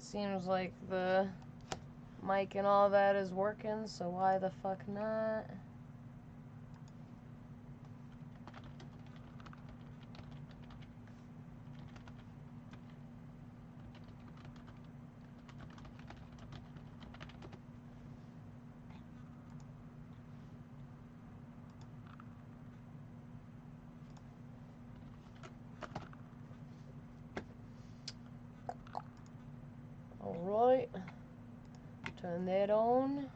Seems like the mic and all that is working, so why the fuck not? Alright. Turn that on.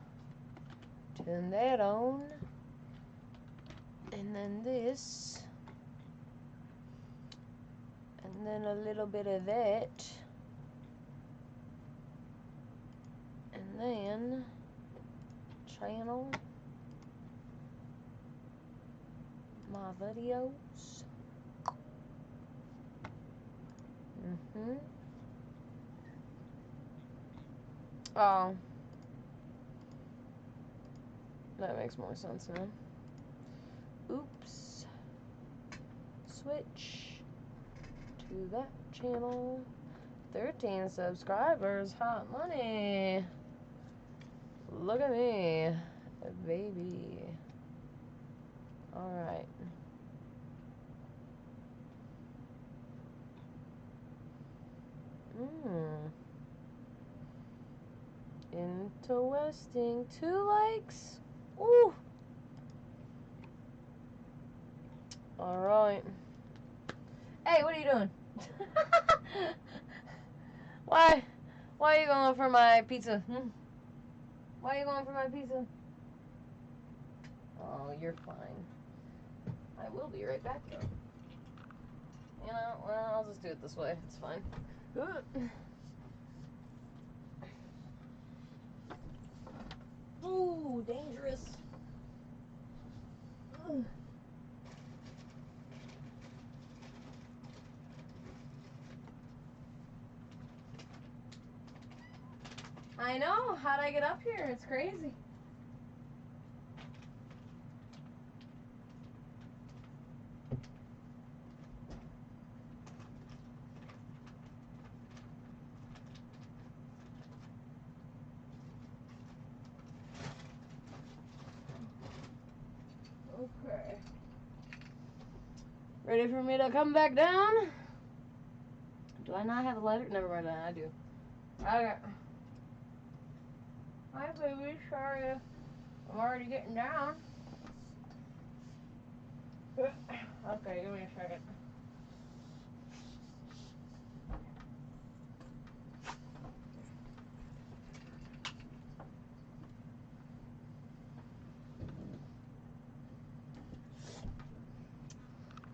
Turn that on. And then this. And then a little bit of that. And then channel my videos. Oh. That makes more sense now. Oops. Switch to that channel. 13 subscribers. Hot money. Look at me. Baby. Alright. Interesting. 2 likes? Ooh. Alright. Hey, what are you doing? Why are you going for my pizza? Why are you going for my pizza? Oh, you're fine. I will be right back, though. You know, well, I'll just do it this way. It's fine. Ooh, dangerous. Ugh. I know. How'd I get up here? It's crazy. Okay. Ready for me to come back down? Do I not have a letter? Never mind, I do. Okay. Hi, baby. Sorry. I'm already getting down. Okay, give me a second.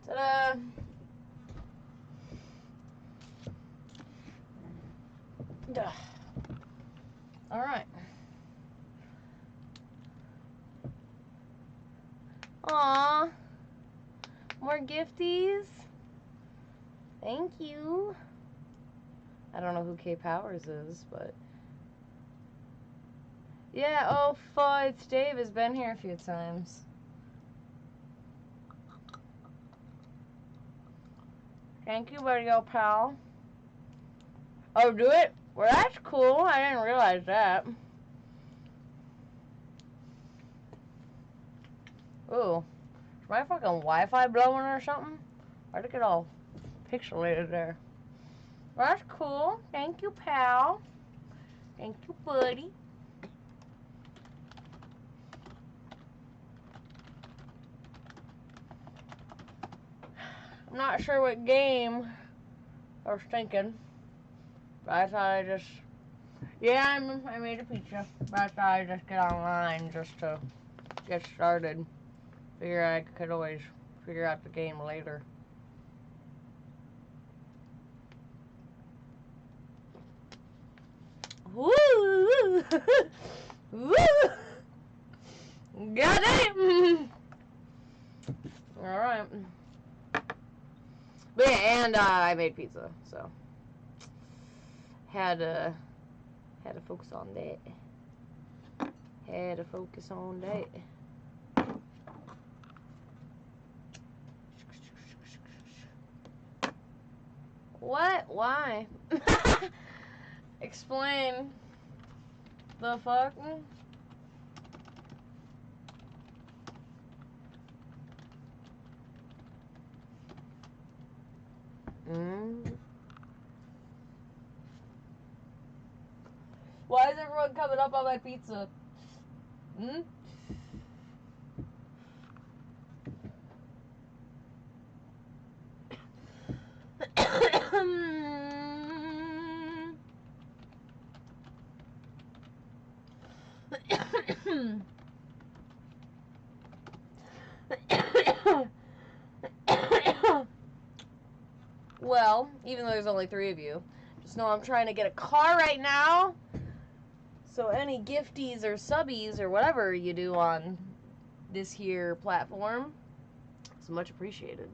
Ta-da! Alright. Aww. More gifties. Thank you. I don't know who K Powers is, but... Yeah, oh, fudge. Dave has been here a few times. Thank you, buddy, old pal. Oh, do it? Well, that's cool. I didn't realize that. Ooh. Is my fucking Wi-Fi blowing or something? Why'd it get all pixelated there? Well, that's cool. Thank you, pal. Thank you, buddy. I'm not sure what game I was thinking. But I thought I just... Yeah, I made a pizza. But I thought I'd just get online just to get started. Figure I could always figure out the game later. Woo! Woo! Goddamn! Alright. But yeah, and I made pizza, so had to focus on that. Had to focus on that. What? Why? Explain. The fuck? Why is everyone coming up on my pizza? Well, even though there's only 3 of you, just know I'm trying to get a car right now. So any gifties or subbies or whatever you do on this here platform, it's much appreciated.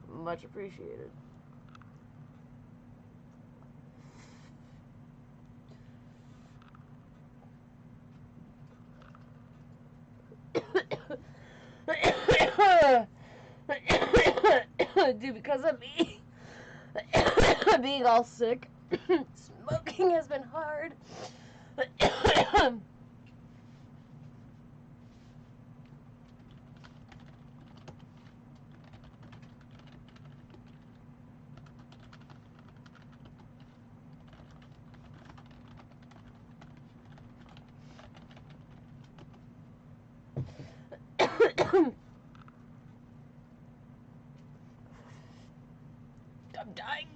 Much appreciated. Dude, because of me being all sick, smoking has been hard. I'm dying.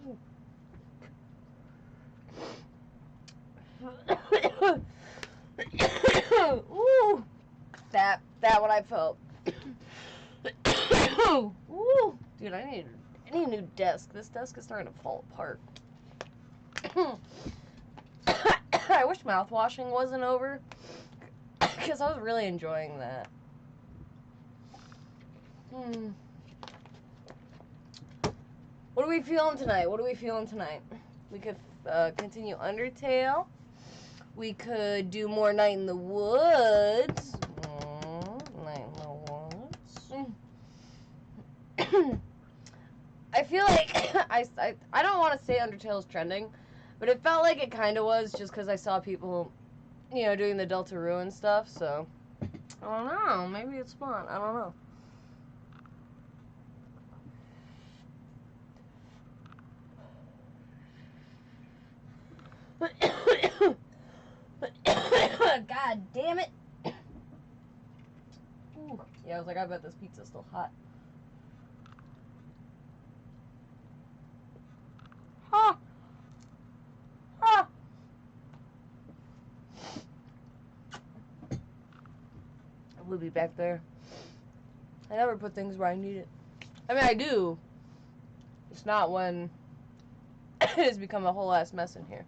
Ooh, that what I felt. Ooh, dude, I need a new desk. This desk is starting to fall apart. I wish mouthwashing wasn't over, because I was really enjoying that. What are we feeling tonight? We could continue Undertale. We could do more Night in the Woods. Night in the Woods. I feel like I don't want to say Undertale's trending, but it felt like it kind of was, just because I saw people, you know, doing the Deltarune and stuff. So I don't know. Maybe it's fun. I don't know. God damn it. Ooh. Yeah, I was like, I bet this pizza's still hot. Ha! Ha! We'll be back there. I never put things where I need it. I mean, I do. It's not when it has become a whole ass mess in here.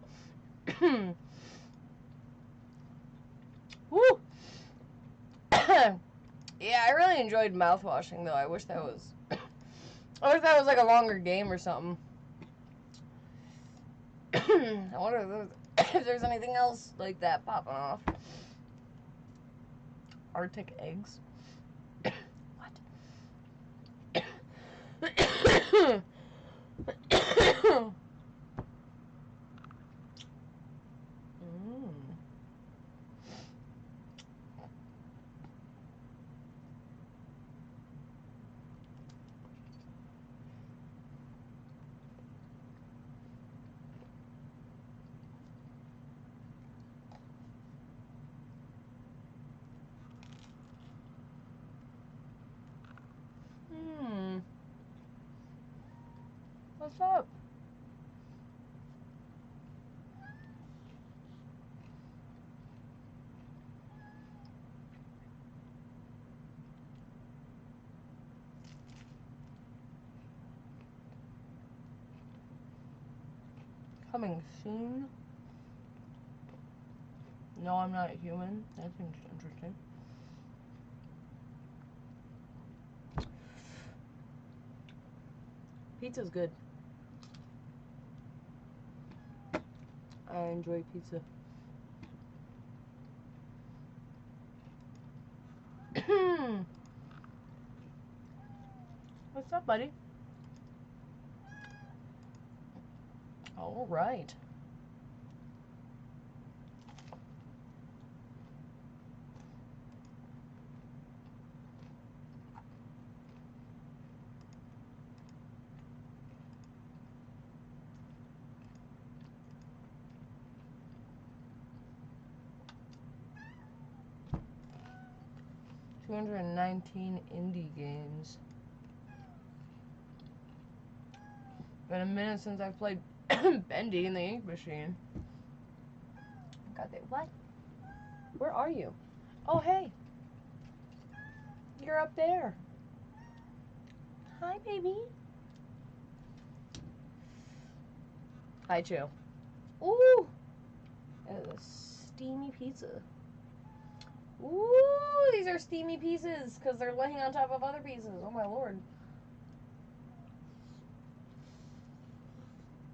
Woo! Yeah, I really enjoyed mouthwashing, though. I wish that was like a longer game or something. I wonder if there's anything else like that popping off. Arctic eggs. What? What's up? Coming soon? No, I'm not a human. That seems interesting. Pizza's good. I enjoy pizza. What's up, buddy? All right. 219 indie games. Been a minute since I played Bendy in the Ink Machine. God, what? Where are you? Oh, hey. You're up there. Hi, baby. Hi, Chew. Ooh. That is a steamy pizza. Ooh, these are steamy pieces because they're laying on top of other pieces. Oh, my Lord.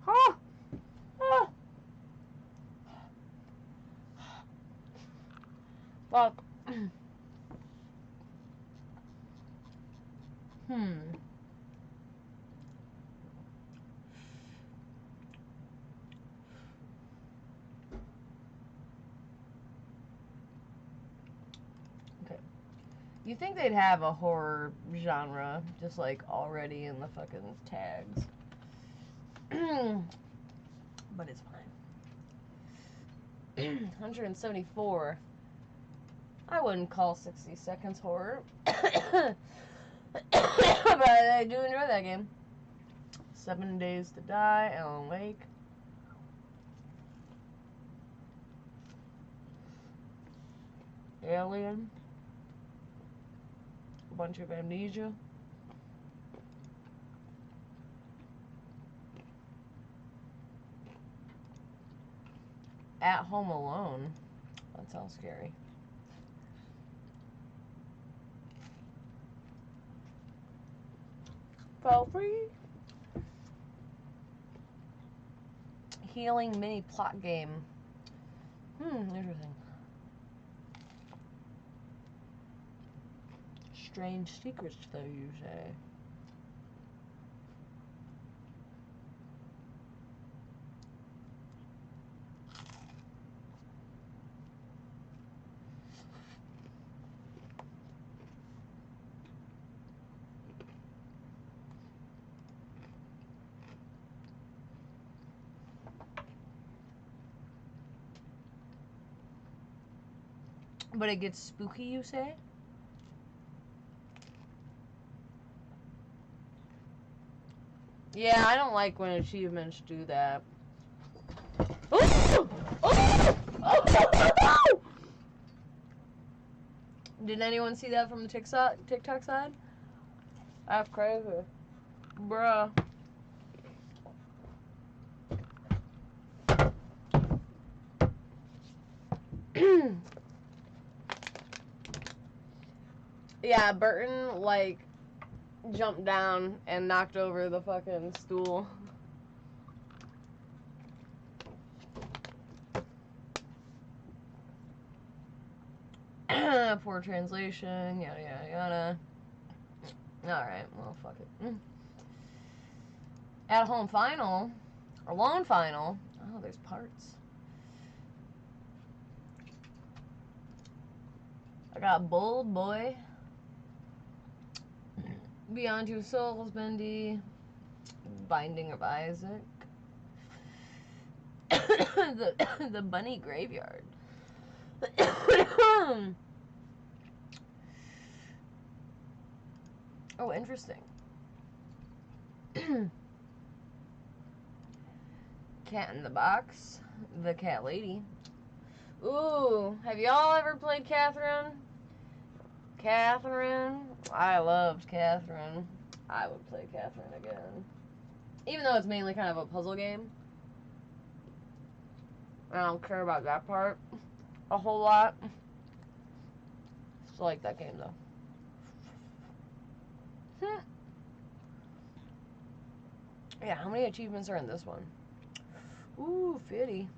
Ah! Ah! Fuck. Okay. You think they'd have a horror genre just like already in the fucking tags. But it's fine. 174. I wouldn't call 60 Seconds horror. But I do enjoy that game. 7 Days to Die, Alan Wake. Alien. A bunch of Amnesia. At Home Alone. That sounds scary. Fall free. Healing mini plot game. Interesting. Strange secrets, though, you say. But it gets spooky, you say? Yeah, I don't like when achievements do that. Oh! Oh! Oh! Did anyone see that from the TikTok side? That's crazy. Bruh. Yeah, Burton, like, jumped down and knocked over the fucking stool. Poor translation, yada yada yada. Alright, well, fuck it. At home final, or lone final. Oh, there's parts. I got Bold Boy. Beyond Two Souls, Bendy. Binding of Isaac. the Bunny Graveyard. Oh, interesting. Cat in the Box. The Cat Lady. Ooh, have y'all ever played Catherine? Catherine? I loved Catherine. I would play Catherine again. Even though it's mainly kind of a puzzle game. I don't care about that part a whole lot. Still like that game though. Yeah, how many achievements are in this one? Ooh, 50.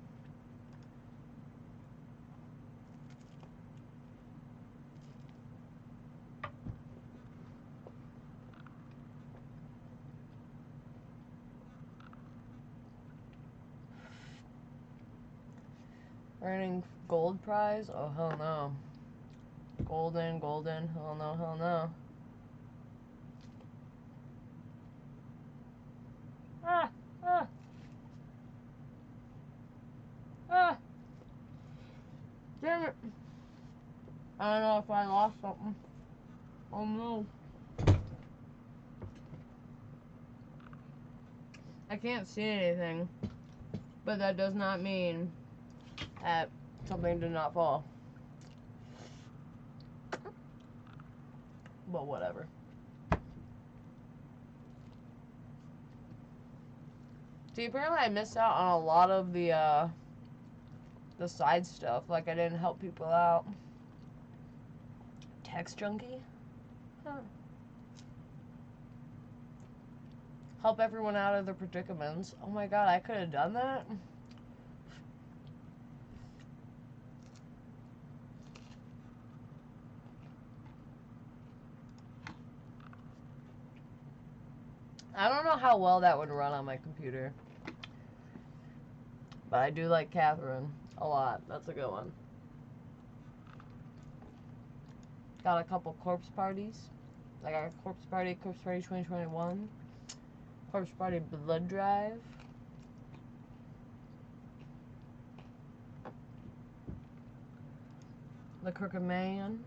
Earning gold prize? Oh, hell no. Golden, hell no, hell no. Ah, ah. Ah. Damn it. I don't know if I lost something. Oh no. I can't see anything, but that does not mean that something did not fall. But whatever. See, apparently I missed out on a lot of the side stuff. Like, I didn't help people out. Text junkie? Huh. Help everyone out of their predicaments. Oh my god, I could have done that? I don't know how well that would run on my computer. But I do like Catherine a lot. That's a good one. Got a couple corpse parties. I got a Corpse Party 2021. Corpse Party Blood Drive. The Crooked Man.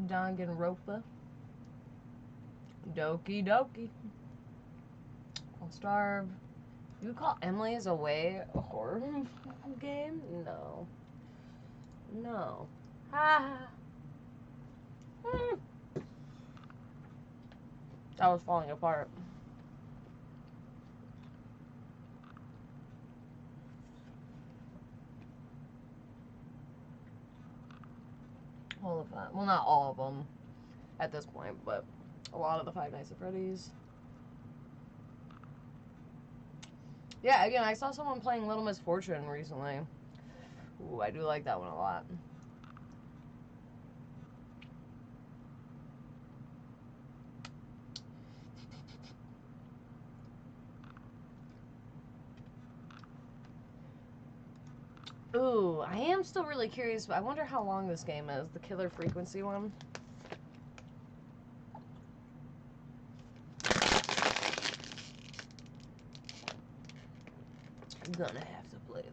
Danganronpa. Doki Doki. I'll Starve. You call Emily's Away a horror game? No. No. Ha! That was falling apart. All of that. Well, not all of them at this point, but a lot of the Five Nights at Freddy's. Yeah, again, I saw someone playing Little Misfortune recently. Ooh, I do like that one a lot. Ooh, I am still really curious, but I wonder how long this game is. The Killer Frequency one. I'm gonna have to play that.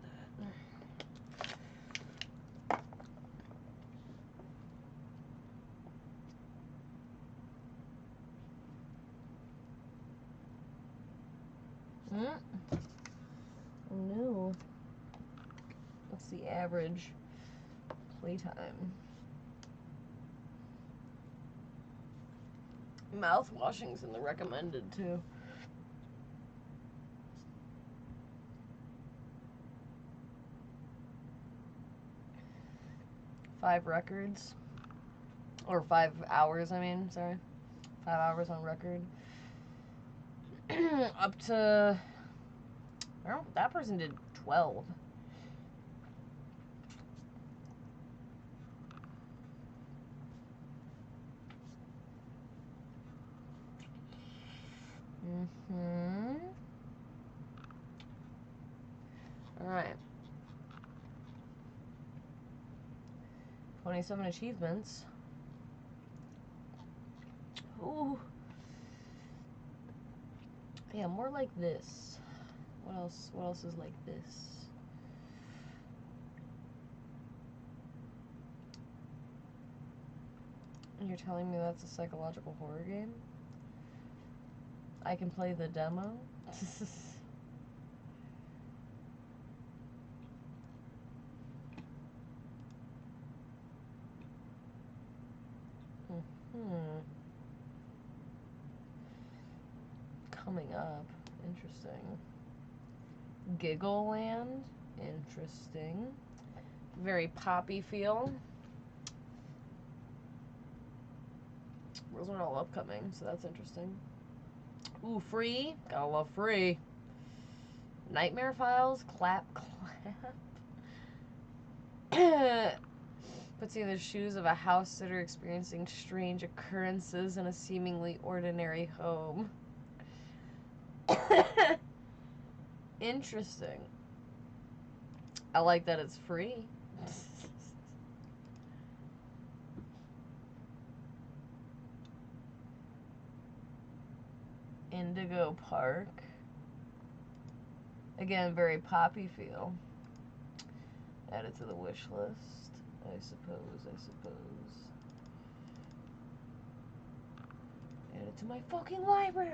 Oh no. What's the average playtime? Mouthwashing's in the recommended too. Five records. Or 5 hours, I mean, sorry. 5 hours on record. Up to... I don't, that person did 12. Alright. 27 achievements. Ooh. Yeah, more like this. What else? What else is like this? You're telling me that's a psychological horror game? I can play the demo? Coming up. Interesting. Giggle Land. Interesting. Very poppy feel. Those are all upcoming, so that's interesting. Ooh, free. Gotta love free. Nightmare Files. Clap, clap. Puts you in the shoes of a house sitter experiencing strange occurrences in a seemingly ordinary home. Interesting. I like that it's free. Indigo Park. Again, very poppy feel. Add it to the wish list. I suppose. Add it to my fucking library.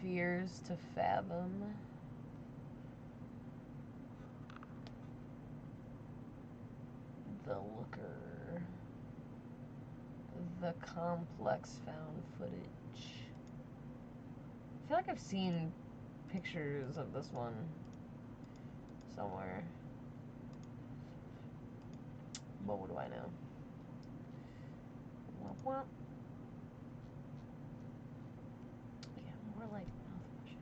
Fears to fathom. The Looker. The complex found footage. I feel like I've seen pictures of this one somewhere. But what do I know? Womp womp. Yeah, more like mouthwashing.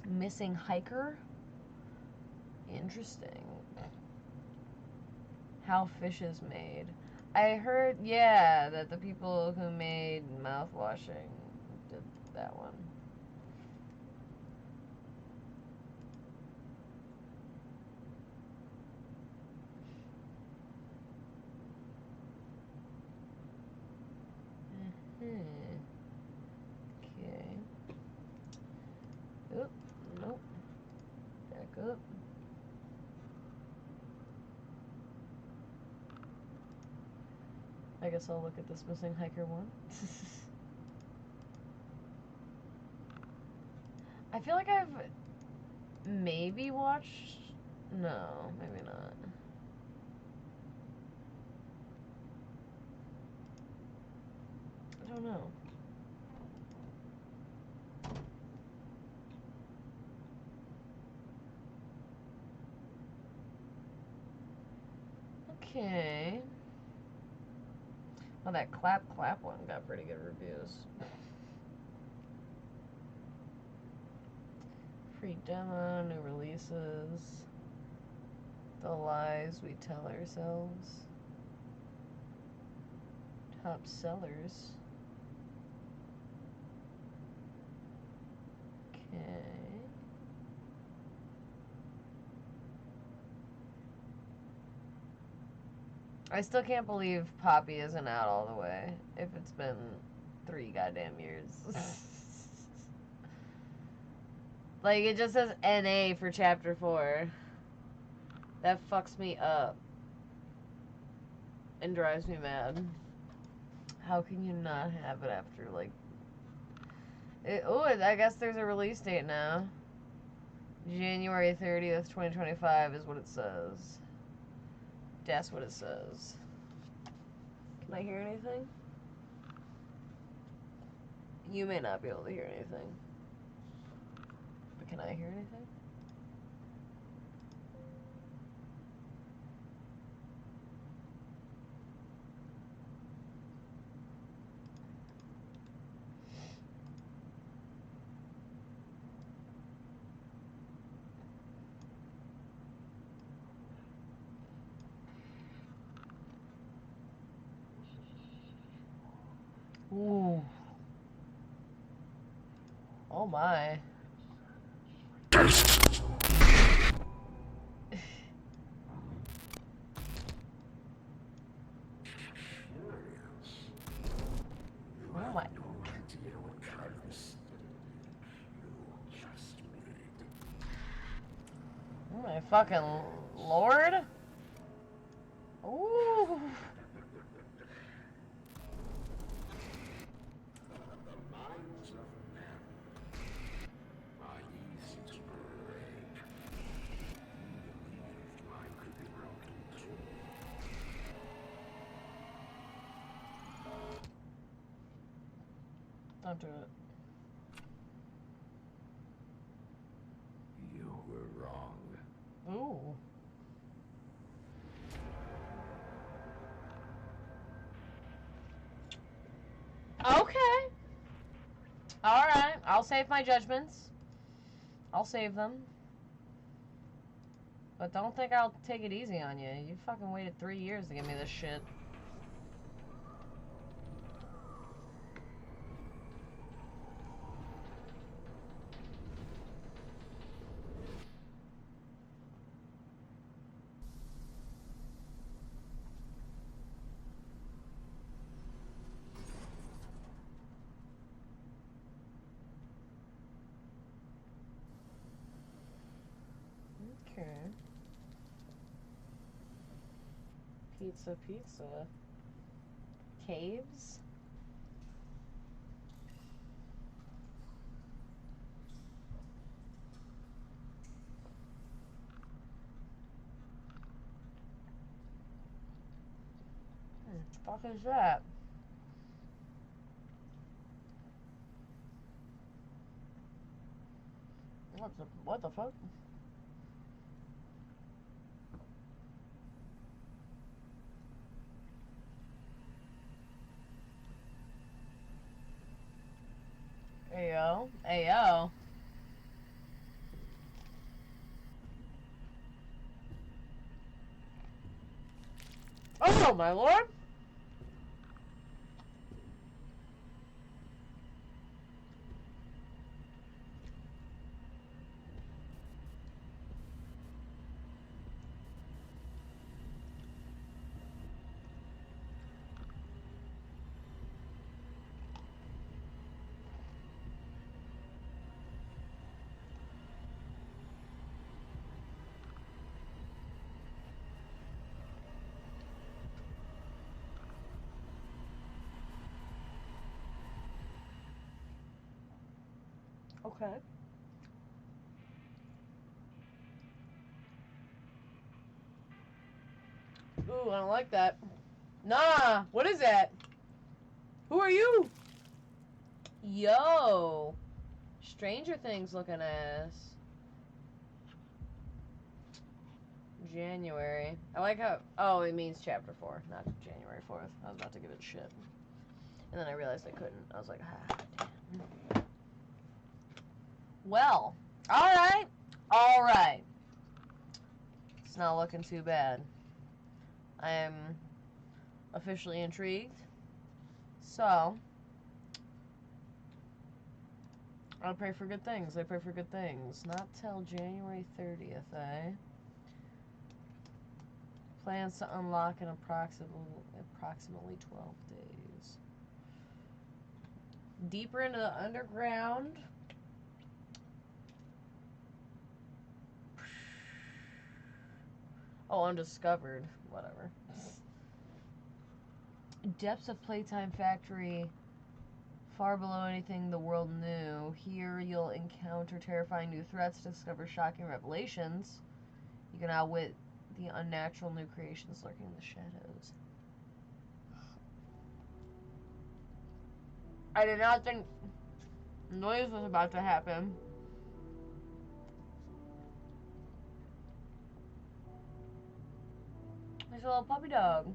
Missing hiker? Interesting. How fish is made. I heard, yeah, that the people who made mouthwashing did that one. Okay. Oop, nope. Back up. I guess I'll look at this missing hiker one. I feel like I've maybe watched... No, maybe not. I don't know. Okay. Well, that clap one got pretty good reviews. Free demo, new releases. The lies we tell ourselves. Top sellers. Okay. I still can't believe Poppy isn't out all the way, if it's been 3 goddamn years. Like, it just says NA for Chapter 4. That fucks me up. And drives me mad. How can you not have it after, like... I guess there's a release date now. January 30th, 2025 is what it says. That's what it says. Can I hear anything? You may not be able to hear anything. But can I hear anything? Ooh. Oh my. Oh my. Oh my fucking lord. Ooh. Don't do it. You were wrong. Ooh. Okay. Alright. I'll save my judgments. I'll save them. But don't think I'll take it easy on you. You fucking waited 3 years to give me this shit. pizza, pizza. Caves? What the fuck is that? What the fuck? Ayo. Ayo. Oh my lord! Okay. Ooh, I don't like that. Nah, what is that? Who are you? Yo. Stranger Things looking ass. January. I like how... Oh, it means chapter 4, not January 4th. I was about to give it shit. And then I realized I couldn't. I was like, ah, damn. Well. Alright. Alright. It's not looking too bad. I am officially intrigued. So... I pray for good things. I pray for good things. Not till January 30th, eh? Plans to unlock in approximately 12 days. Deeper into the underground. Oh, undiscovered. Whatever. Depths of Playtime Factory. Far below anything the world knew. Here you'll encounter terrifying new threats, discover shocking revelations. You can outwit the unnatural new creations lurking in the shadows. I did not think noise was about to happen. There's a little puppy dog.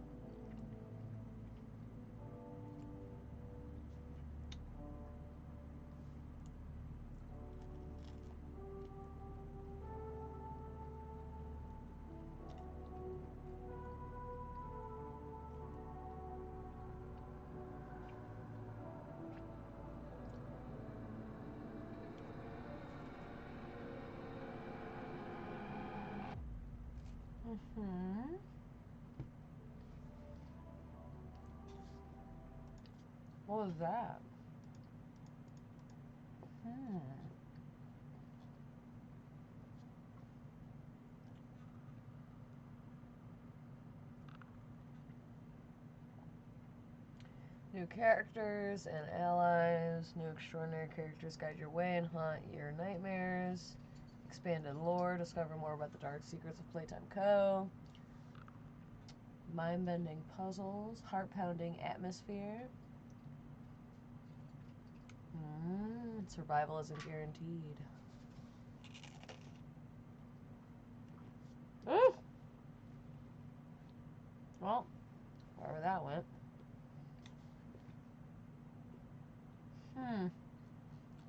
What was that? New characters and allies. New extraordinary characters guide your way and haunt your nightmares. Expanded lore. Discover more about the dark secrets of Playtime Co. Mind-bending puzzles. Heart-pounding atmosphere. Survival isn't guaranteed. Well, wherever that went.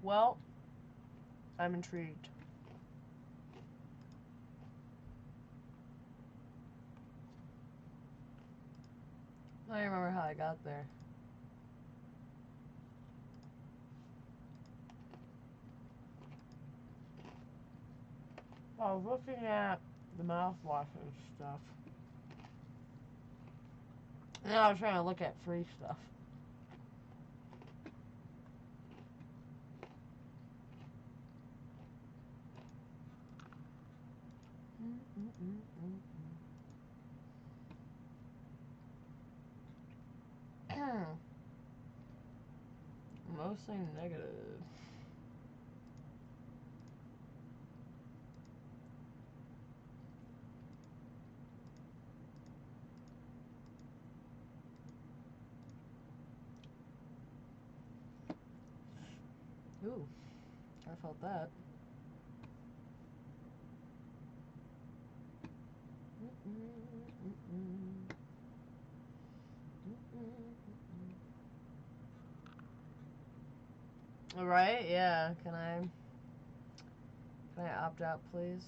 Well, I'm intrigued. I don't remember how I got there. I was looking at the mouthwash and stuff. And I was trying to look at free stuff. Mostly negative. Ooh, I felt that. All right, yeah. Can I opt out, please?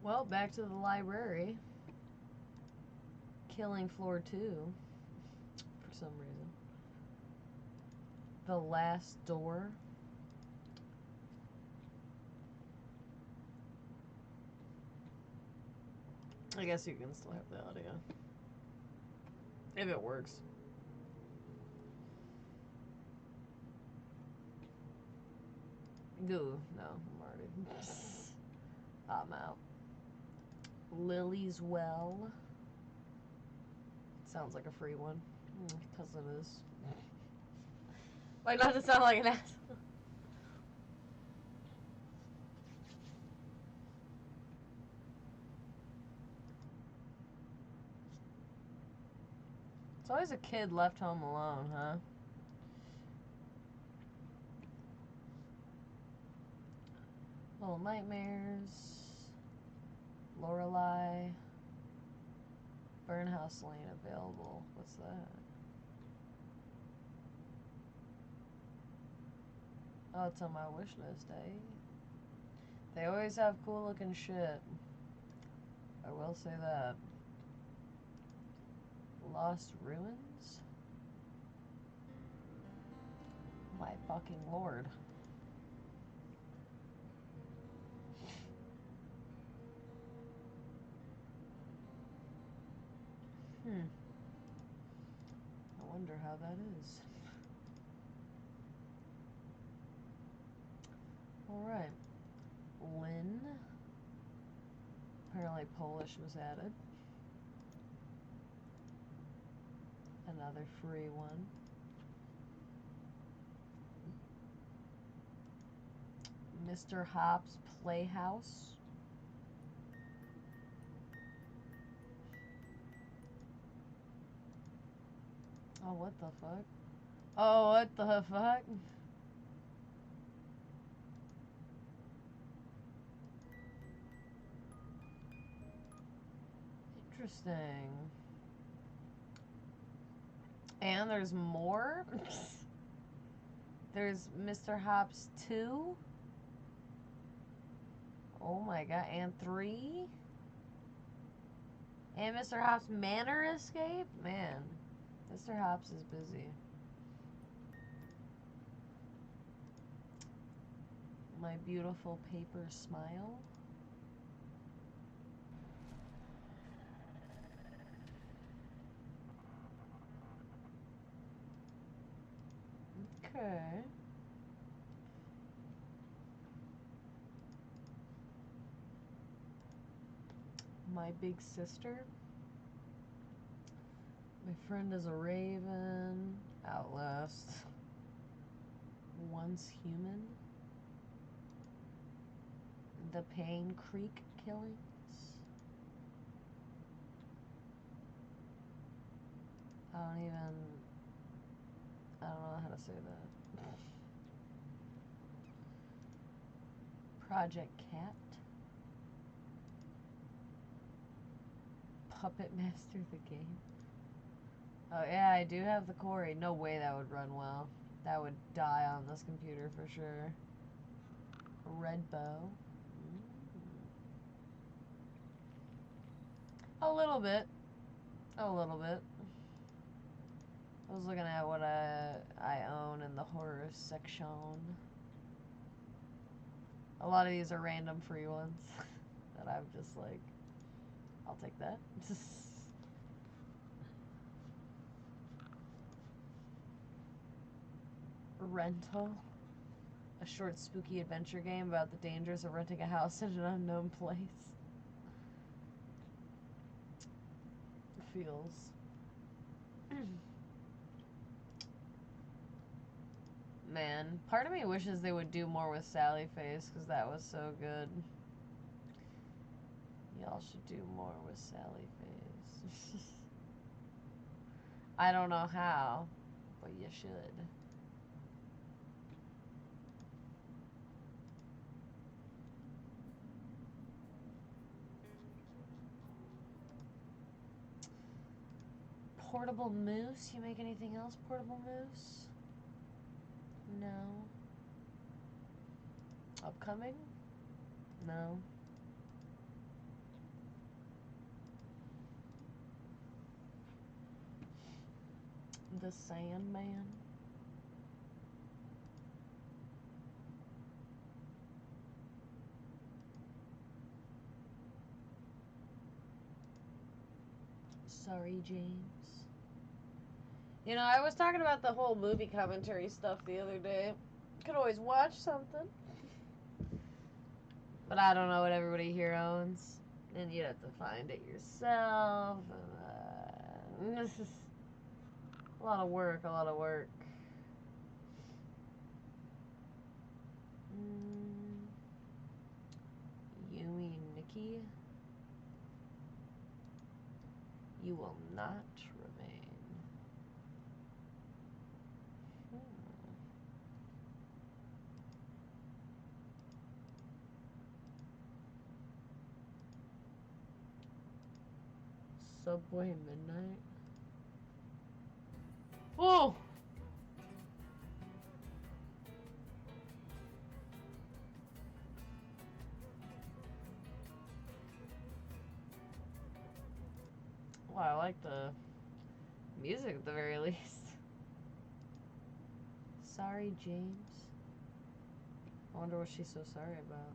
Well, back to the library. Killing floor 2 for some reason. The last door. I guess you can still have the audio. If it works. Goo. No, I'm already. I'm out. Lily's Well. Sounds like a free one. Because it is. Like, not to sound like an ass. It's always a kid left home alone, huh? Little Nightmares. Lorelei. Burnhouse Lane available. What's that? Oh, it's on my wish list, eh? They always have cool looking shit. I will say that. Lost Ruins? My fucking lord. I wonder how that is. Alright. Lynn. Apparently Polish was added. Another free one. Mr. Hop's Playhouse. Oh, what the fuck? Oh, what the fuck? Interesting. And there's more? There's Mr. Hops 2? Oh my god, and 3? And Mr. Hops Manor Escape? Man, Mr. Hops is busy. My Beautiful Paper Smile. Okay. My Big Sister. My Friend is a Raven. Outlast. Once Human. The Payne Creek Killings. I don't know how to say that. Project Cat. Puppet Master the game. Oh yeah, I do have the Corey. No way that would run well. That would die on this computer for sure. Red Bow. A little bit. A little bit. I was looking at what I own in the horror section. A lot of these are random free ones that I'm just like, I'll take that. Rental. A short spooky adventure game about the dangers of renting a house in an unknown place. feels. Man, part of me wishes they would do more with Sally Face, because that was so good. Y'all should do more with Sally Face. I don't know how, but you should. Portable Moose? You make anything else, Portable Moose? No. Upcoming? No. The Sandman? Sorry, James. You know, I was talking about the whole movie commentary stuff the other day. Could always watch something. But I don't know what everybody here owns. And you'd have to find it yourself. This is a lot of work, a lot of work. Yumi Nikki. You will not remain. Subway Midnight. Oh! Well, I like the music at the very least. Sorry, James. I wonder what she's so sorry about.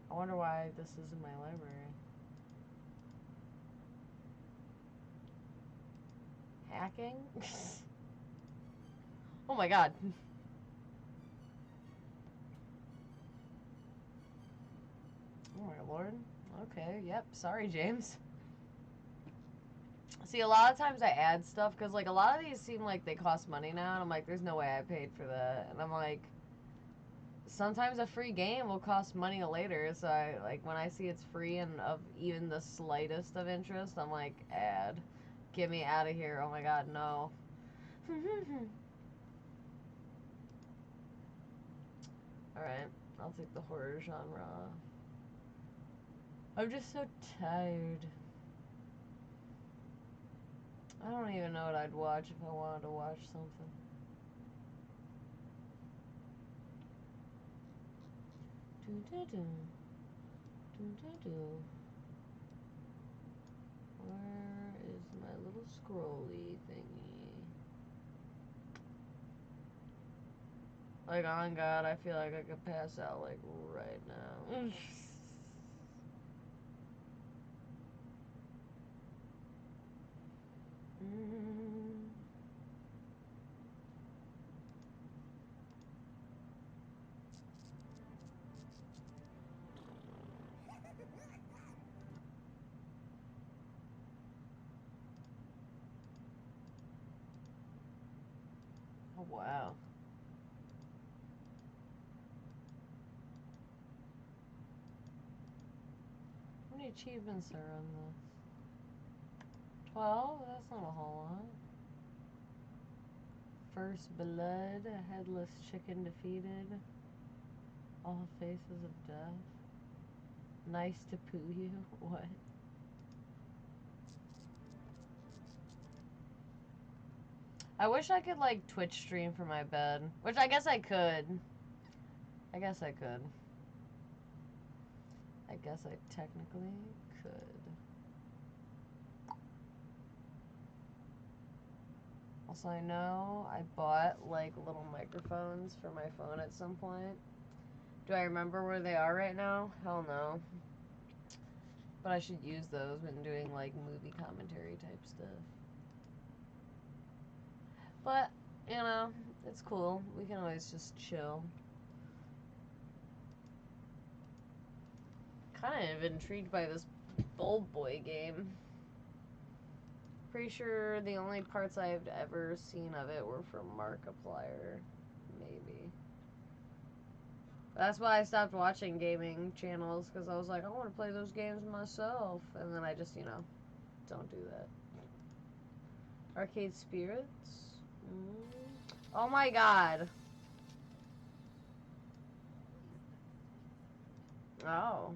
I wonder why this is in my library. Hacking? Oh my god. Oh my lord. Okay, yep. Sorry, James. See, a lot of times I add stuff because, like, a lot of these seem like they cost money now, and I'm like, there's no way I paid for that. And I'm like, sometimes a free game will cost money later, so I, like, when I see it's free and of even the slightest of interest, I'm like, add. Get me out of here. Oh my god, no. Alright, I'll take the horror genre. I'm just so tired. I don't even know what I'd watch if I wanted to watch something. Where is my little scrolly thingy? Like, on God, I feel like I could pass out, like, right now. Oh, wow. How many achievements are on this? 12? That's not a whole lot. First blood, a headless chicken defeated. All faces of death. Nice to poo you. What? I wish I could, like, Twitch stream from my bed. Which I guess I could. I guess I could. I guess I technically could. Also, I know I bought, like, little microphones for my phone at some point. Do I remember where they are right now? Hell no. But I should use those when doing, like, movie commentary type stuff. But, you know, it's cool. We can always just chill. Kind of intrigued by this Bold Boy game. Pretty sure the only parts I've ever seen of it were from Markiplier, maybe. That's why I stopped watching gaming channels, because I was like, I want to play those games myself. And then I just, you know, don't do that. Arcade Spirits? Oh my god. Oh.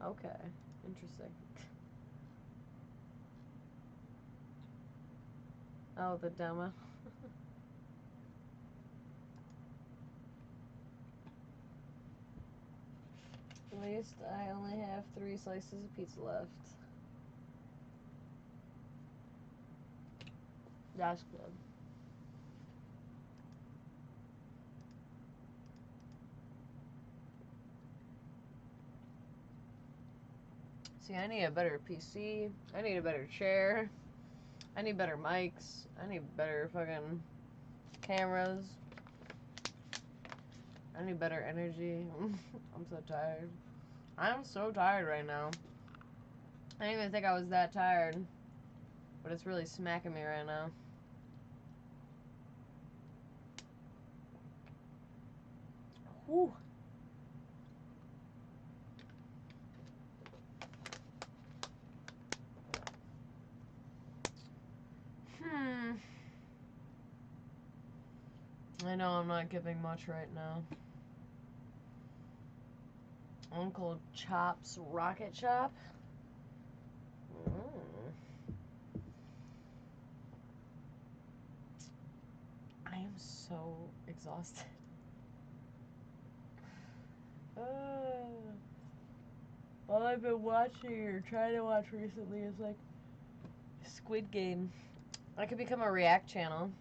Okay. Interesting. Oh, the demo. At least I only have 3 slices of pizza left. That's good. See, I need a better PC. I need a better chair. I need better mics. I need better fucking cameras. I need better energy. I'm so tired. I'm so tired right now. I didn't even think I was that tired. But it's really smacking me right now. Whew. I know I'm not giving much right now. Uncle Chop's Rocket Shop. I am so exhausted. All I've been watching or trying to watch recently is like Squid Game. I could become a React channel.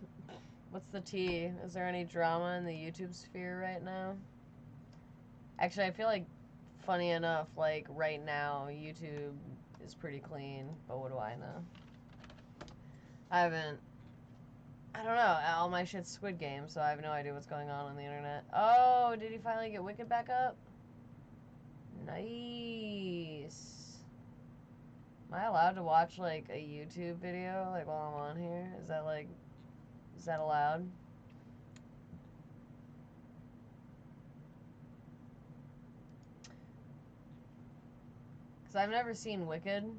What's the tea? Is there any drama in the YouTube sphere right now? Actually, I feel like, funny enough, like right now, YouTube is pretty clean, but what do I know? I don't know, all my shit's Squid Game, so I have no idea what's going on the internet. Oh, did he finally get Wicked back up? Nice. Am I allowed to watch, like, a YouTube video, like, while I'm on here? Is that allowed? Because I've never seen Wicked, and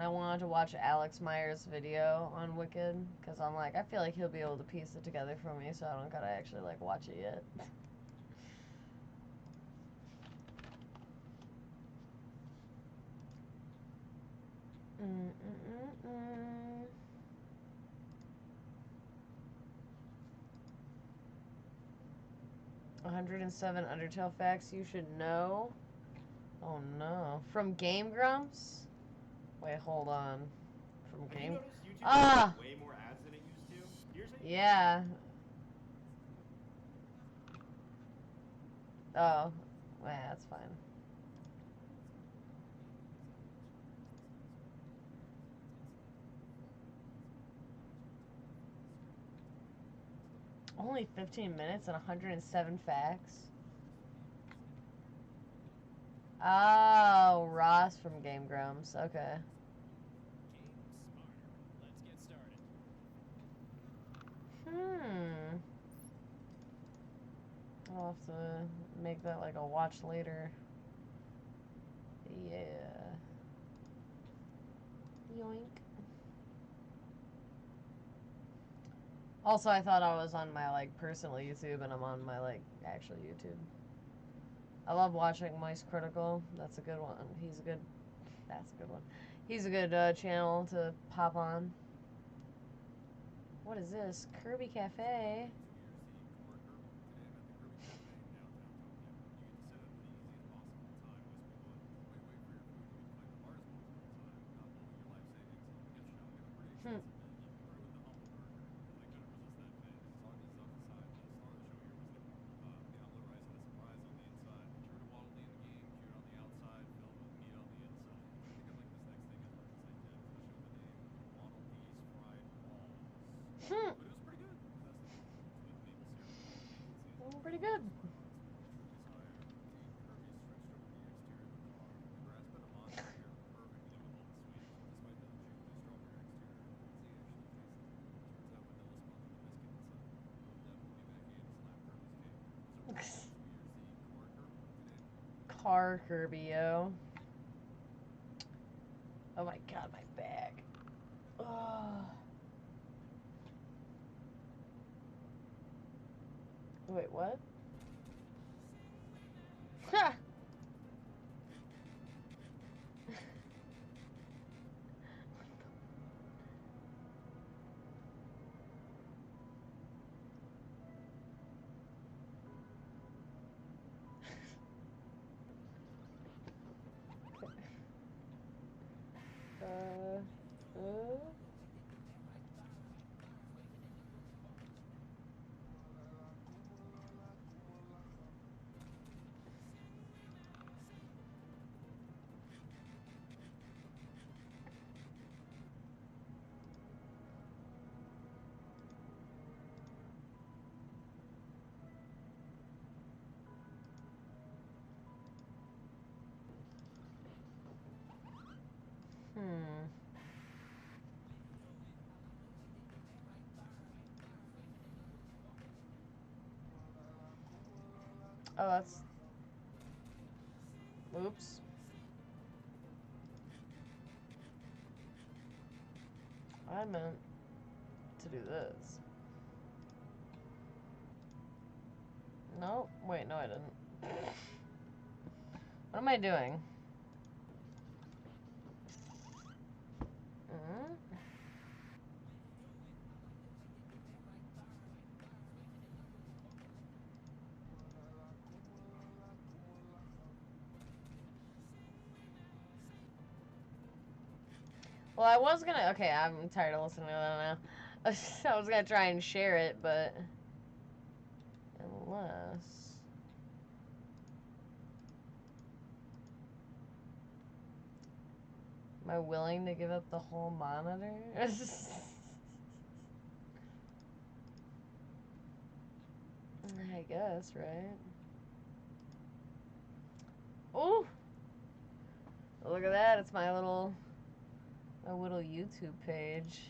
I wanted to watch Alex Meyer's video on Wicked, because I'm like, I feel like he'll be able to piece it together for me, so I don't gotta actually, like, watch it yet. Mm-mm-mm-mm. 107 Undertale facts you should know. Oh no. From Game Grumps? Wait, hold on. From Game... Have you noticed YouTube has way more ads than it used to? Here's a... Yeah. Oh. Yeah, that's fine. Only 15 minutes and 107 facts? Oh, Ross from Game Grumps. Okay. I'll have to make that like a watch later. Yeah. Yoink. Also, I thought I was on my like personal YouTube, and I'm on my like actual YouTube. I love watching Mice Critical. That's a good one. That's a good one. He's a good channel to pop on. What is this? Kirby Cafe. Pretty good. car, Kirby, yo. Oh my god, my back. Ugh. Wait, what? Ha! uh, hmm. Oh, that's... Oops. I meant to do this. No, wait, no I didn't. What am I doing? Mm? Well, I was gonna... Okay, I'm tired of listening to that now. I was gonna try and share it, but... Unless... Am I willing to give up the whole monitor? I guess, right? Ooh! Look at that, it's my little YouTube page.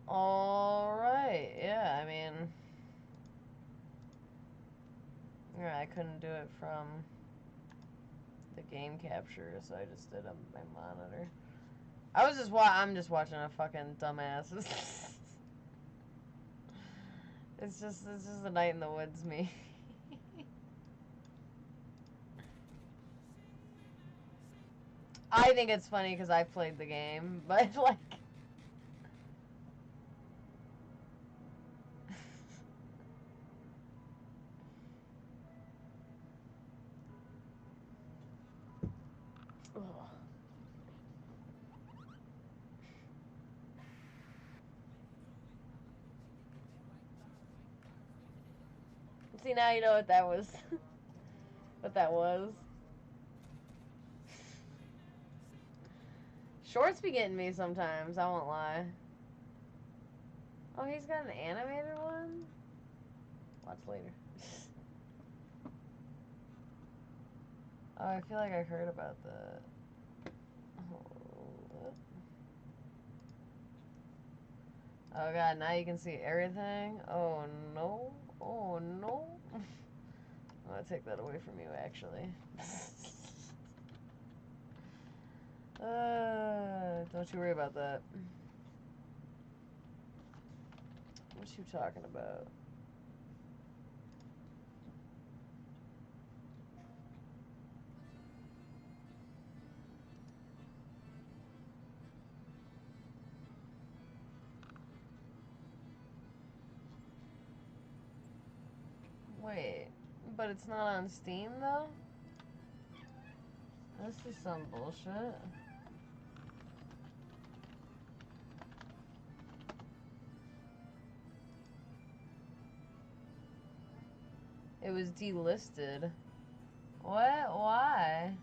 Alright, yeah, I mean... Yeah, I couldn't do it from the game capture, so I just did it on my monitor. I'm just watching a fucking dumbass. It's just the night in the woods me. I think it's funny because I played the game, but like... See, now you know what that was. What that was. Shorts be getting me sometimes, I won't lie. Oh, he's got an animated one? Watch later. Oh, I feel like I heard about that. Hold up. Oh god, now you can see everything? Oh no. Oh no. I'm gonna take that away from you, actually. Don't you worry about that. What you talking about? Wait, but it's not on Steam, though? This is some bullshit. It was delisted. What? Why?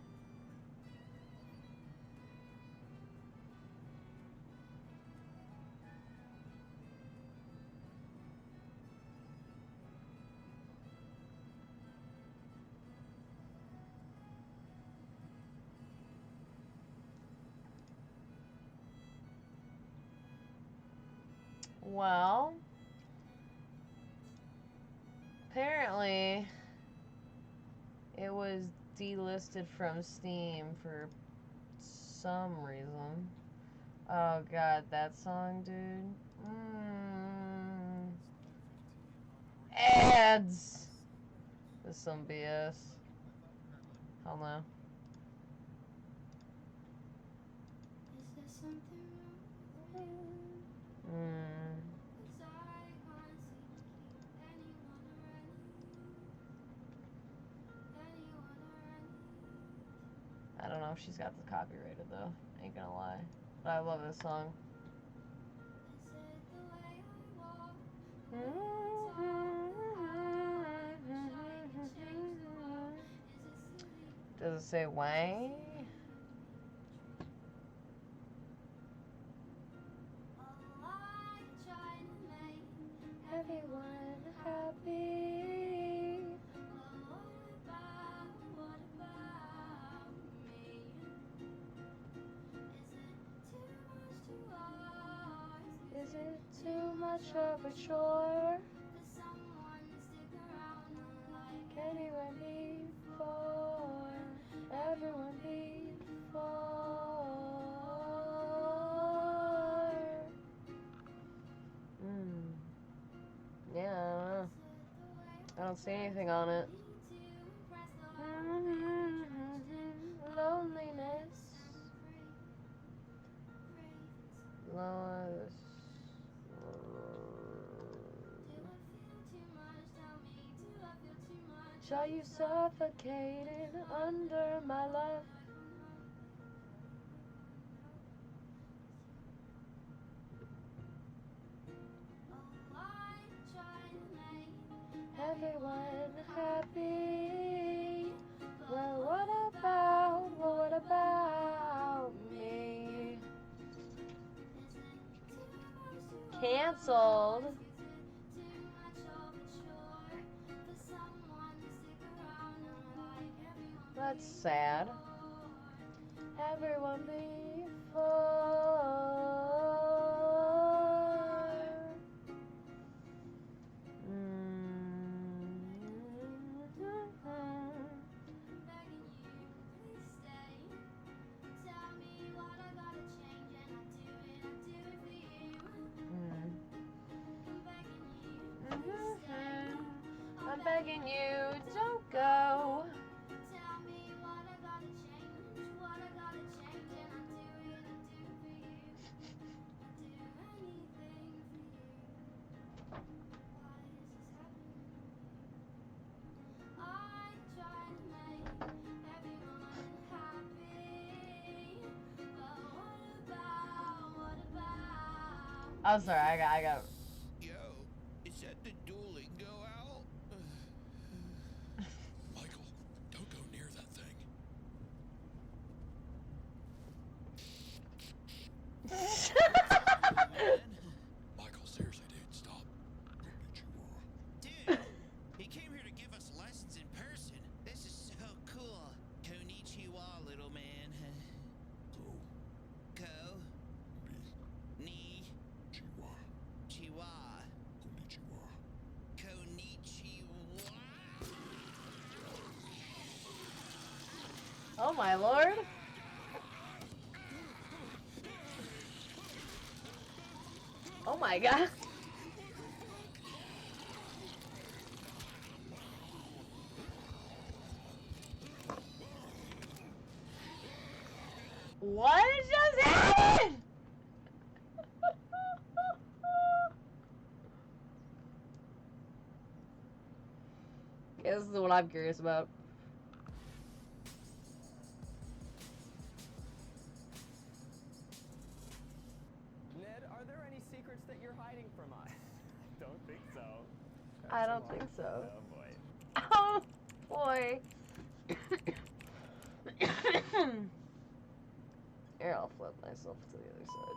Well... Apparently, it was delisted from Steam for some reason. Oh god, that song, dude. Ads! This is some BS. Hell no. I don't know if she's got this copyrighted though. Ain't gonna lie. But I love this song. Does it say Wang? Everyone happy. Is it too much of a chore? Anyone before? Everyone before. Yeah, I don't know. I don't see anything on it. Loneliness. Loneliness. Are you suffocating under my love? Everyone happy. Well, what about me? Cancelled. That's sad. Everyone before. I'm begging you, don't go. I'm sorry, I got. Yo, is that the dueling go out? Michael, don't go near that thing. Michael, seriously, dude, stop. Dude, he came here to give us lessons in person. This is so cool. Konnichiwa, little man. Ko. Ni. Chiwa. Chiwa. Konnichiwa. Konnichiwa. Oh my lord. Oh my god. What just happened? Okay, this is what I'm curious about. Ned, are there any secrets that you're hiding from us? Don't think so. I don't think so. Oh boy. Oh boy. Here, I'll flip myself to the other side.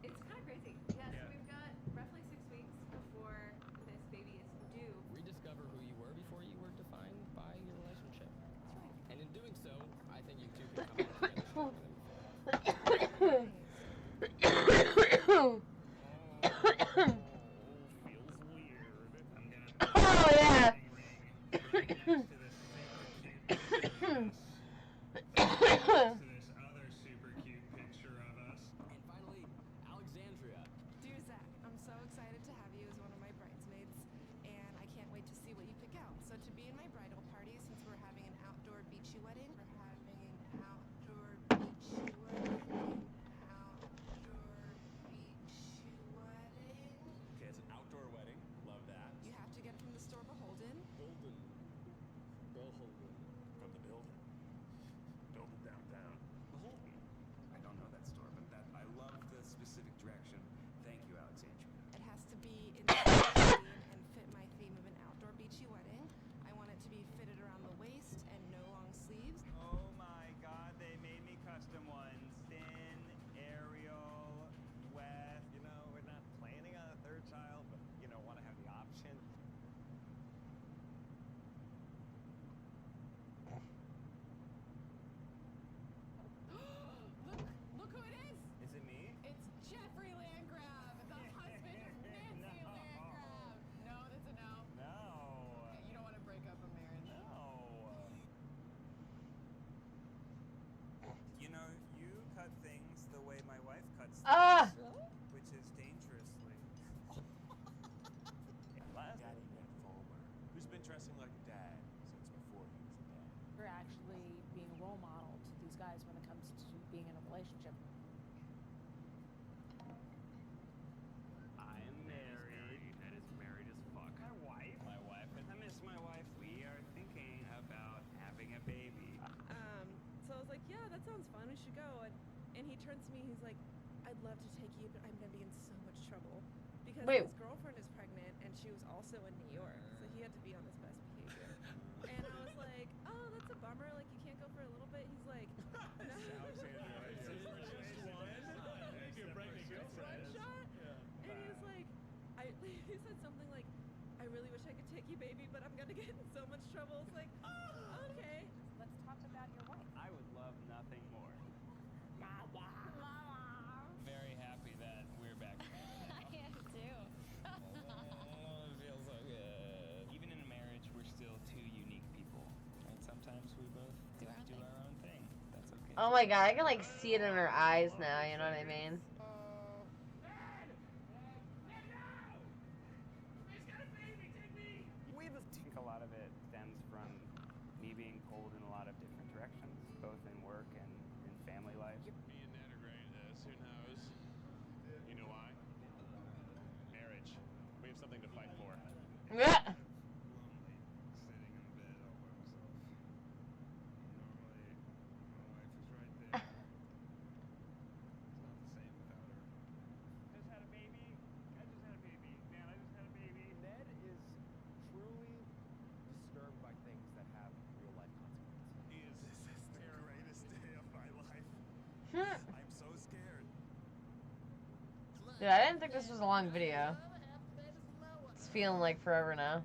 It's kind of crazy. Yes, we've got roughly 6 weeks before this baby is due. Rediscover who you were before you were defined by your relationship. That's right. And in doing so, I think you two can come back together stronger than before. to this other super cute picture of us. And finally, Alexandria. Dear Zach, I'm so excited to have you as one of my bridesmaids, and I can't wait to see what you pick out. So to be in my bridal party, since we're having an outdoor beachy wedding, Okay, it's an outdoor wedding. Love that. you have to get it from the store Beholden. Beholden. Beholden. From the building. Building downtown. Beholden. I don't know that store, but that I love the specific direction. Thank you, Alexandria. It has to be in theme and fit my theme of an outdoor beachy wedding. I want it to be fitted around the waist and no long sleeves. Oh my god, they made me custom ones. Thin, Ariel, wet. You know, we're not planning on a third child, but, you know, want to have the option. Look who it is! Is it me? It's Jeffrey Landgraf, the husband of Nancy No. Landgraf. No, that's a no. No. You don't want to break up a marriage. No. You know, you cut things the way my wife cuts things, Ah! which is dangerously. Last Daddy Ned Fulmer, who's been dressing like a dad since before he was a dad. You're actually being a role model to these guys when it comes to being in a relationship. I am married. That is married as fuck. My wife? My wife. I miss my wife. We are thinking about having a baby. So I was like, yeah, that sounds fun. We should go. And he turns to me. He's like, I'd love to take you, but I'm gonna be in so much trouble because Wait. his girlfriend is pregnant and she was also in New York, so he had to be on his best behavior. And I was like, oh, that's a bummer. Like you can't go for a little bit. He's like, no. One shot. And he was like, he said something like, I really wish I could take you, baby, but I'm gonna get in so much trouble. It's like, oh, okay. Let's talk about your wife. I would love nothing more. Very happy that we're back. I am too. It feels so good. Even in a marriage, we're still two unique people. And sometimes we both Do our own thing. thing. That's okay. Oh my god, I can like see it in her eyes now, you know what I mean? I think a lot of it stems from me being pulled in a lot of different directions, both in work and in family life. Me and Ned are great at this. Who knows? You know why? Marriage. We have something to fight for. Yeah. Sitting in bed all by myself. Normally, my wife is right there. It's not the same without her. Just had a baby. I just had a baby. Man, I just had a baby. Ned is truly disturbed by things that have real life consequences. This is the greatest day of my life. I'm so scared. Dude, I didn't think this was a long video. It's feeling like forever now. I'm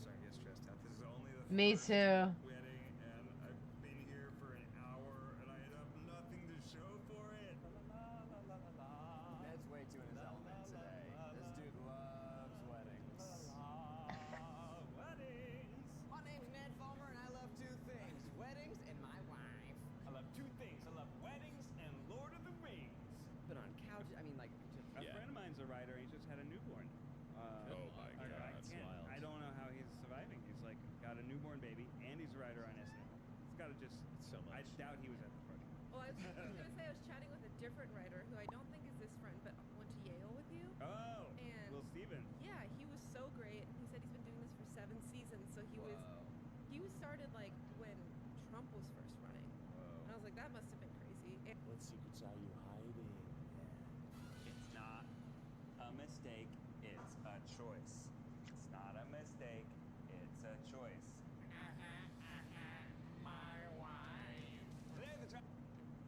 starting to get stressed out. This is only the Me first too. wedding, and I've been here for an hour, and I have nothing to show for it. Ned's way too in his element today. This dude loves weddings. Weddings. My name's Ned Fulmer, and I love two things: weddings and my wife. I love two things. I love weddings and Lord of the Rings. Been on couches. I mean, like, just A friend of mine's a writer. He just had a newborn. Oh my God, that's wild. I don't know how he's surviving. He's like got a newborn baby, and he's a writer on SNL. It's got to just. So much. I doubt he was at the party. Well, I was gonna say I was chatting with a different writer who I don't think is this friend, but went to Yale with you. Oh, And- Will Stevens. Yeah, he was so great. He said he's been doing this for 7 seasons, so he was started like when Trump was first running. And I was like, that must have been crazy. And What secrets are you hiding? It's not a mistake. It's a choice. It's not a mistake. It's a choice. My wife. Today the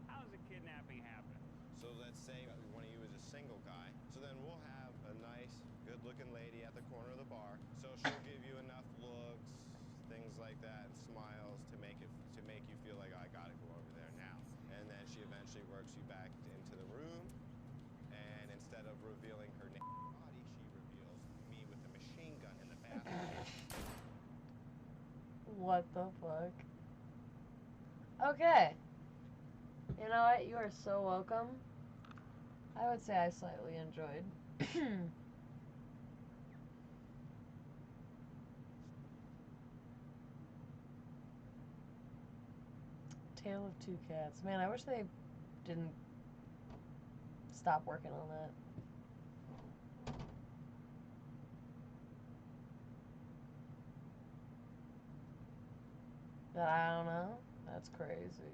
how does a kidnapping happen? So let's say one of you is a single guy. So then we'll have a nice, good-looking lady at the corner of the bar. So she'll give you enough looks, things like that, and smiles to make you feel like I gotta go over there now. And then she eventually works you back into the room. And instead of revealing her body, she reveals me with a machine gun in the bathroom. What the fuck? Okay. You know what? You are so welcome. I would say I slightly enjoyed. Tale of Two Cats. Man, I wish they didn't stop working on that. But I don't know. That's crazy.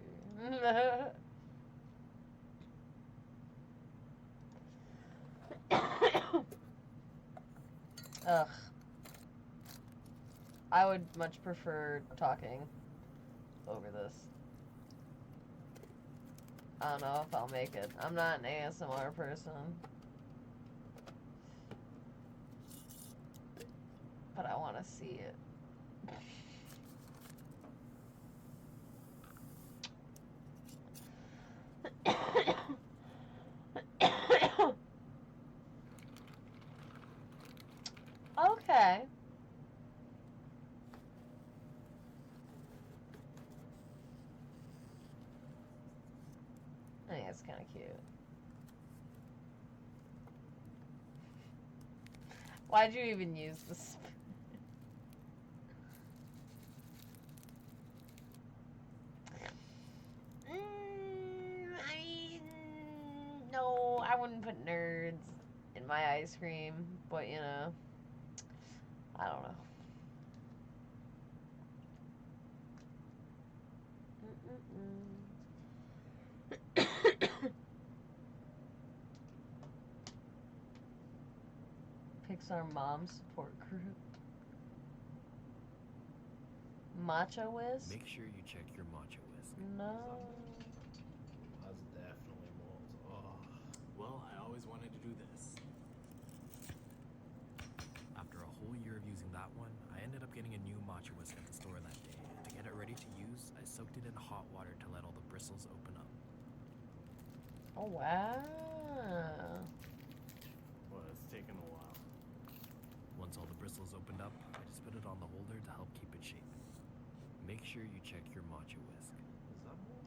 Ugh. I would much prefer talking over this. I don't know if I'll make it. I'm not an ASMR person. But I want to see it. Okay. I think it's kind of cute. Why'd you even use this? No, I wouldn't put nerds in my ice cream, but you know, I don't know. Pixar Mom Support Group. Matcha Whisk? Make sure you check your matcha whisk. No. That's definitely mold. Oh. Well, I always wanted to do this. After a whole year of using that one, I ended up getting a new matcha whisk at the store that day. To get it ready to use, I soaked it in hot water to let all the bristles open up. Oh, wow. Well, it's taken a while. Once all the bristles opened up, I just put it on the holder to help keep it shape. Make sure you check your matcha whisk. Is that mold?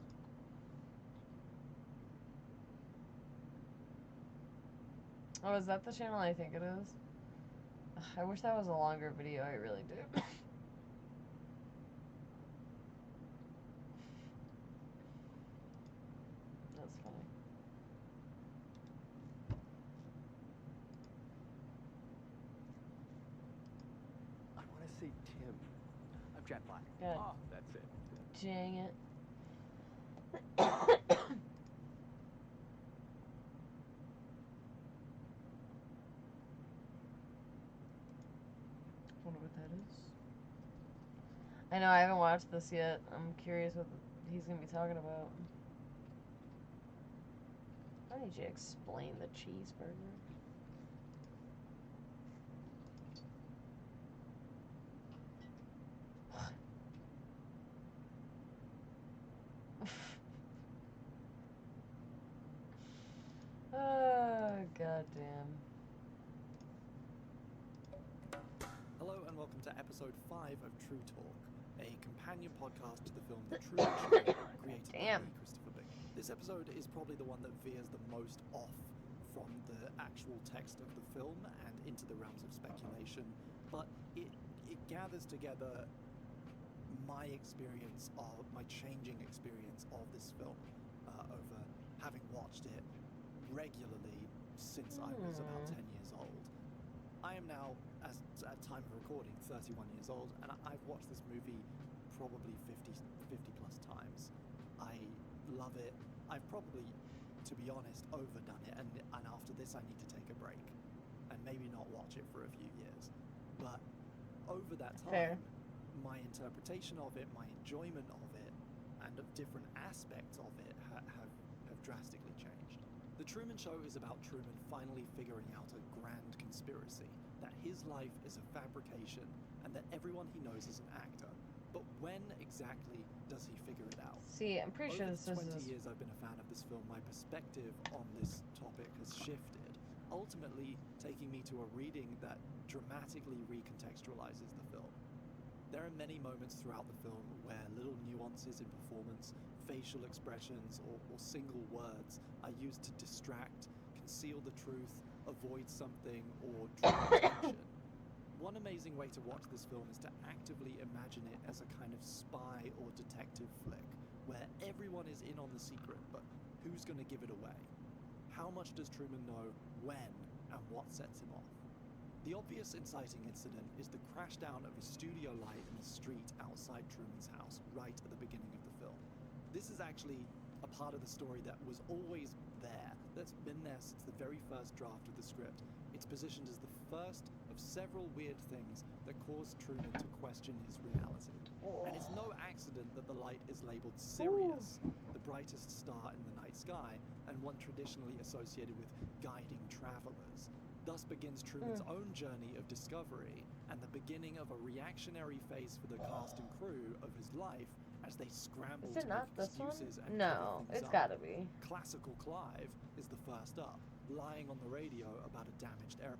Oh, is that the channel I think it is? Ugh, I wish that was a longer video, I really do. That's funny. I want to say Tim. I'm Jet Black. Good. Oh, that's it. Dang it. Wonder what that is. I know, I haven't watched this yet. I'm curious what he's gonna be talking about. Why did you explain the cheeseburger? Oh, goddamn. Hello and welcome to episode 5 of True Talk, a companion podcast to the film The Truman Show, created by Christopher Bing. This episode is probably the one that veers the most off from the actual text of the film and into the realms of speculation, but it gathers together my changing experience of this film over having watched it regularly since I was about 10 years old. I am now, at time of recording, 31 years old, and I've watched this movie probably 50 plus times. I love it. I've probably, to be honest, overdone it, and after this I need to take a break and maybe not watch it for a few years. But over that time, my interpretation of it, my enjoyment of it, and of different aspects of it have drastically changed. The Truman Show is about Truman finally figuring out a grand conspiracy, that his life is a fabrication, and that everyone he knows is an actor. But when exactly does he figure it out? See, I'm pretty sure this is... Over the 20 years I've been a fan of this film, my perspective on this topic has shifted, ultimately taking me to a reading that dramatically recontextualizes the film. There are many moments throughout the film where little nuances in performance, facial expressions, or single words are used to distract, conceal the truth, avoid something, or draw attention. One amazing way to watch this film is to actively imagine it as a kind of spy or detective flick, where everyone is in on the secret, but who's going to give it away? How much does Truman know, when, and what sets him off? The obvious inciting incident is the crash down of a studio light in the street outside Truman's house, right at the beginning of the film. This is actually a part of the story that was always there, that's been there since the very first draft of the script. It's positioned as the first of several weird things that caused Truman to question his reality. And it's no accident that the light is labeled Sirius, the brightest star in the night sky, and one traditionally associated with guiding travelers. Thus begins Truman's own journey of discovery and the beginning of a reactionary phase for the cast and crew of his life as they scramble Is it to not make this one? excuses and No, cover things it's up. gotta be. Classical Clive is the first up, lying on the radio about a damaged airplane.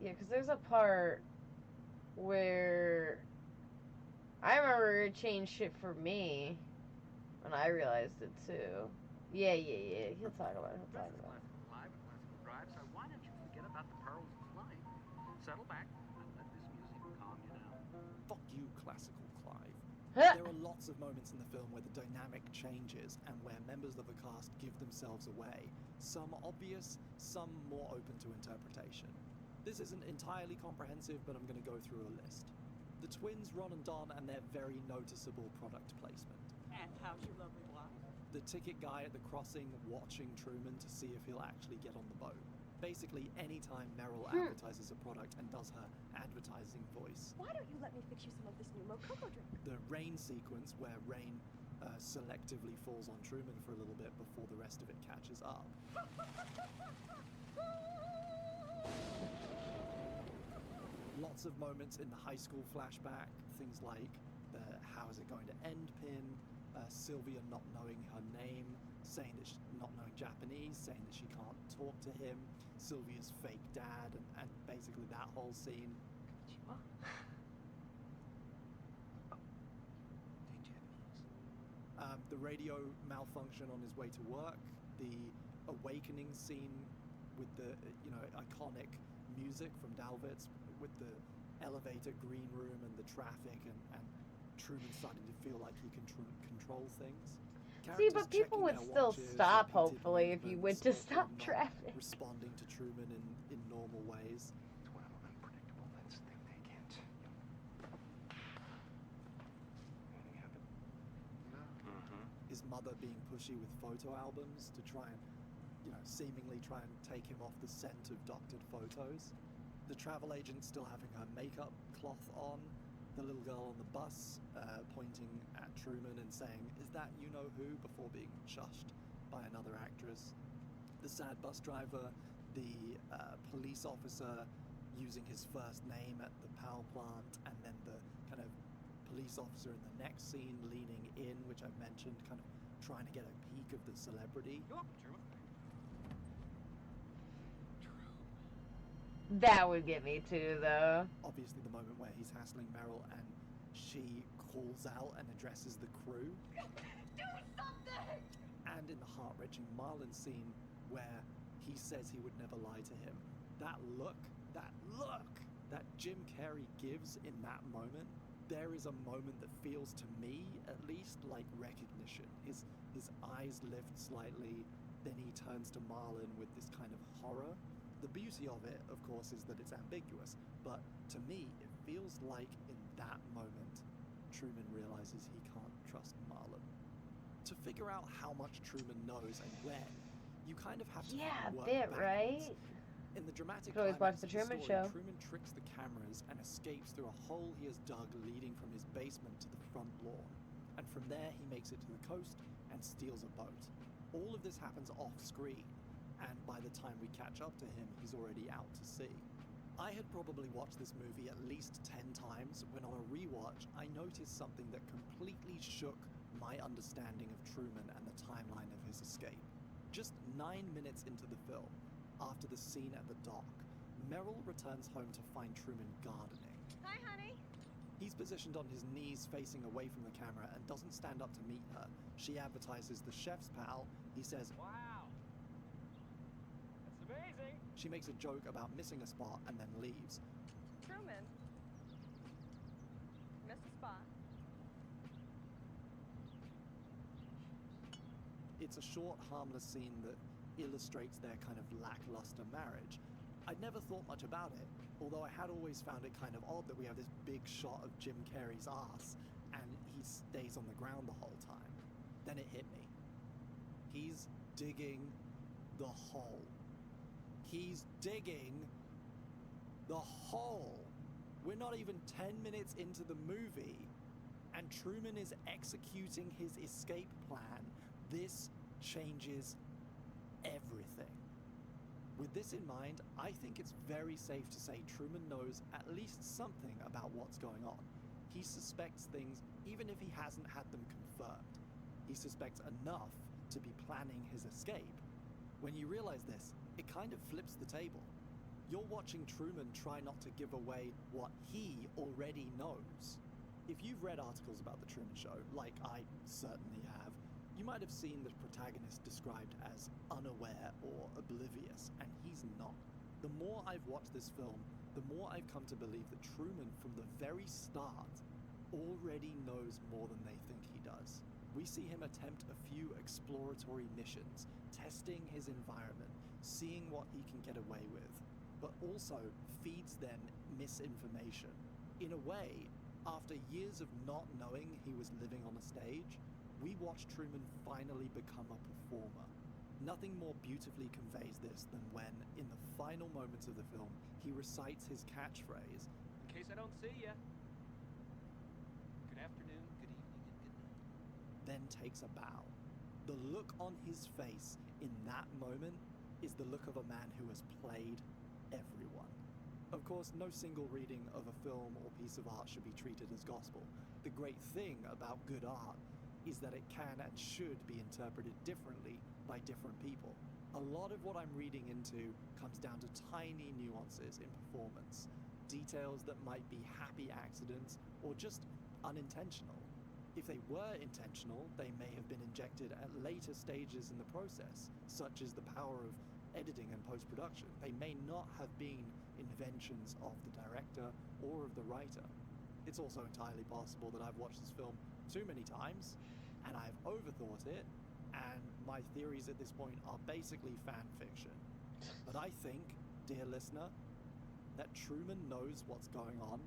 Yeah, because there's a part where I remember it changed shit for me when I realized it too. Yeah. He'll talk about it. Live and classical drive, so why don't you forget about the perils of flight? Settle back and let this music calm you down. Fuck you, Classical Clive. Huh. There are lots of moments in the film where the dynamic changes and where members of the cast give themselves away. Some obvious, some more open to interpretation. This isn't entirely comprehensive, but I'm going to go through a list. The twins Ron and Don and their very noticeable product placement. And how's your lovely wife? The ticket guy at the crossing watching Truman to see if he'll actually get on the boat. Basically, anytime Meryl advertises a product and does her advertising voice. Why don't you let me fix you some of this new Mococo drink? The rain sequence where rain selectively falls on Truman for a little bit before the rest of it catches up. Lots of moments in the high school flashback, things like the how is it going to end pin, Sylvia not knowing her name, saying that she's not knowing Japanese, saying that she can't talk to him, Sylvia's fake dad, and basically that whole scene. The radio malfunction on his way to work, the awakening scene with the iconic music from Dalvitz, with the elevator green room and the traffic, and Truman starting to feel like he can control things. See, but people would still stop, hopefully, if you went to stop traffic. Responding to Truman in normal ways. It's one of them unpredictable events think they can't. Anything happen? No. His mother being pushy with photo albums to try and, seemingly try and take him off the scent of doctored photos. The travel agent still having her makeup cloth on. The little girl on the bus pointing at Truman and saying, "Is that you-know-who?" before being shushed by another actress. The sad bus driver, the police officer using his first name at the power plant, and then the kind of police officer in the next scene leaning in, which I've mentioned, kind of trying to get a peek of the celebrity. You're welcome, Truman. That would get me too, though. Obviously, the moment where he's hassling Meryl and she calls out and addresses the crew. Do something! And in the heart-wrenching Marlon scene where he says he would never lie to him. That look that Jim Carrey gives in that moment, there is a moment that feels to me, at least, like recognition. His eyes lift slightly, then he turns to Marlon with this kind of horror. The beauty of it, of course, is that it's ambiguous, but to me, it feels like in that moment, Truman realizes he can't trust Marlon. To figure out how much Truman knows and when, you kind of have to work backwards. Right? In the dramatic Could always watch climax the of the Truman story, Show. Truman tricks the cameras and escapes through a hole he has dug leading from his basement to the front lawn. And from there, he makes it to the coast and steals a boat. All of this happens off-screen, and by the time we catch up to him, he's already out to sea. I had probably watched this movie at least 10 times when on a rewatch, I noticed something that completely shook my understanding of Truman and the timeline of his escape. Just 9 minutes into the film, after the scene at the dock, Meryl returns home to find Truman gardening. Hi, honey. He's positioned on his knees facing away from the camera and doesn't stand up to meet her. She advertises the chef's pal. He says, Wow. That's amazing. she makes a joke about missing a spot and then leaves. Truman. Missed a spot. It's a short, harmless scene that illustrates their kind of lackluster marriage. I'd never thought much about it, although I had always found it kind of odd that we have this big shot of Jim Carrey's ass and he stays on the ground the whole time. Then it hit me. He's digging the hole. He's digging the hole. We're not even 10 minutes into the movie, and Truman is executing his escape plan. This changes everything. With this in mind, I think it's very safe to say Truman knows at least something about what's going on. He suspects things even if he hasn't had them confirmed. He suspects enough to be planning his escape. When you realize this, it kind of flips the table. You're watching Truman try not to give away what he already knows. If you've read articles about The Truman Show, like I certainly have, you might have seen the protagonist described as unaware or oblivious, and he's not. The more I've watched this film, the more I've come to believe that Truman, from the very start, already knows more than they think he does. We see him attempt a few exploratory missions, testing his environment, seeing what he can get away with, but also feeds them misinformation. In a way, after years of not knowing he was living on a stage, we watch Truman finally become a performer. Nothing more beautifully conveys this than when, in the final moments of the film, he recites his catchphrase, In case I don't see ya. Good afternoon, good evening, and good night. then takes a bow. The look on his face in that moment is the look of a man who has played everyone. Of course, no single reading of a film or piece of art should be treated as gospel. The great thing about good art is that it can and should be interpreted differently by different people. A lot of what I'm reading into comes down to tiny nuances in performance, details that might be happy accidents or just unintentional. If they were intentional, they may have been injected at later stages in the process, such as the power of editing and post-production. They may not have been inventions of the director or of the writer. It's also entirely possible that I've watched this film too many times, and I've overthought it, and my theories at this point are basically fan fiction. But I think, dear listener, that Truman knows what's going on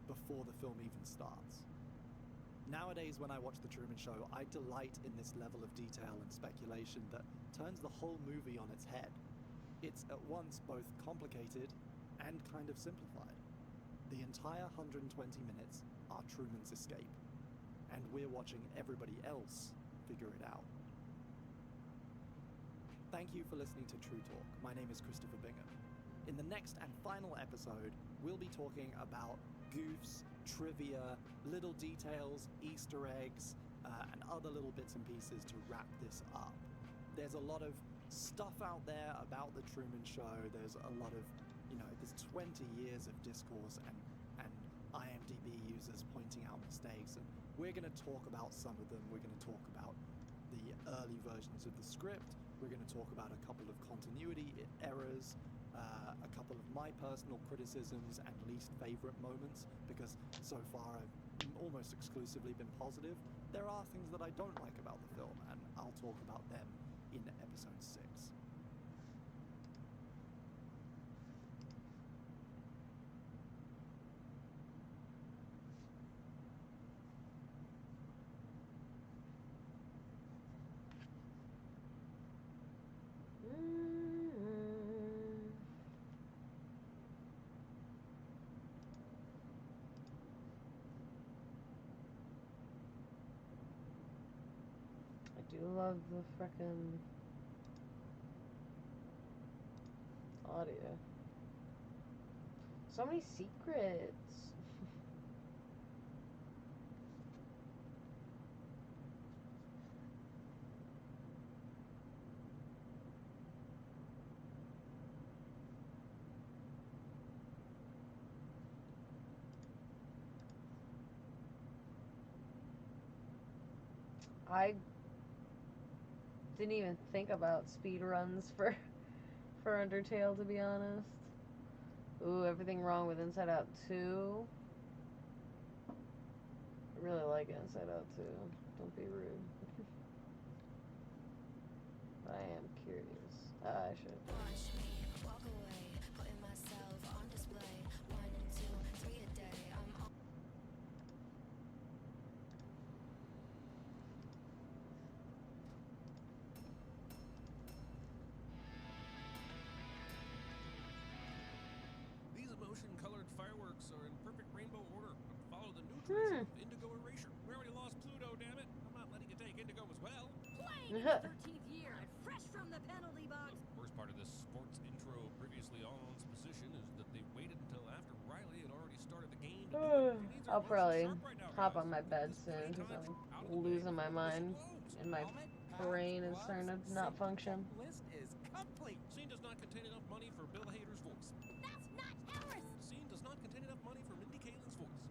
before the film even starts. Nowadays, when I watch The Truman Show, I delight in this level of detail and speculation that turns the whole movie on its head. It's at once both complicated and kind of simplified. The entire 120 minutes are Truman's escape, and we're watching everybody else figure it out. Thank you for listening to True Talk. My name is Christopher Bingham. In the next and final episode, we'll be talking about goofs, trivia, little details, Easter eggs, and other little bits and pieces to wrap this up. There's a lot of stuff out there about The Truman Show. There's a lot of, there's 20 years of discourse and IMDb users pointing out mistakes, and we're going to talk about some of them. We're going to talk about the early versions of the script. We're going to talk about a couple of continuity errors, a couple of my personal criticisms and least favorite moments, because so far I've almost exclusively been positive. There are things that I don't like about the film, and I'll talk about them in episode 6. I do love the frickin' audio. So many secrets. I didn't even think about speed runs for Undertale, to be honest. Ooh, everything wrong with Inside Out 2. I really like Inside Out 2. Don't be rude. I am curious. I should. Watch me walk away, putting myself on display. 1, 2, 3 a day. I'm on. These emotion-colored fireworks are in perfect rainbow order, but follow the nutrients of indigo erasure. We already lost Pluto, damn it. I'm not letting you take indigo as well. Playing in the 13th year and fresh from the penalty box. Worst part of this sports intro, previously On's position, is that they waited until after Riley had already started the game to do it. I'll probably hop on my bed soon because I'm losing my mind and my brain is starting to not function. List is complete. Scene does not contain enough money for Bill Hader's voice. That's not ours. Scene does not contain enough money for Mindy Kaling's voice.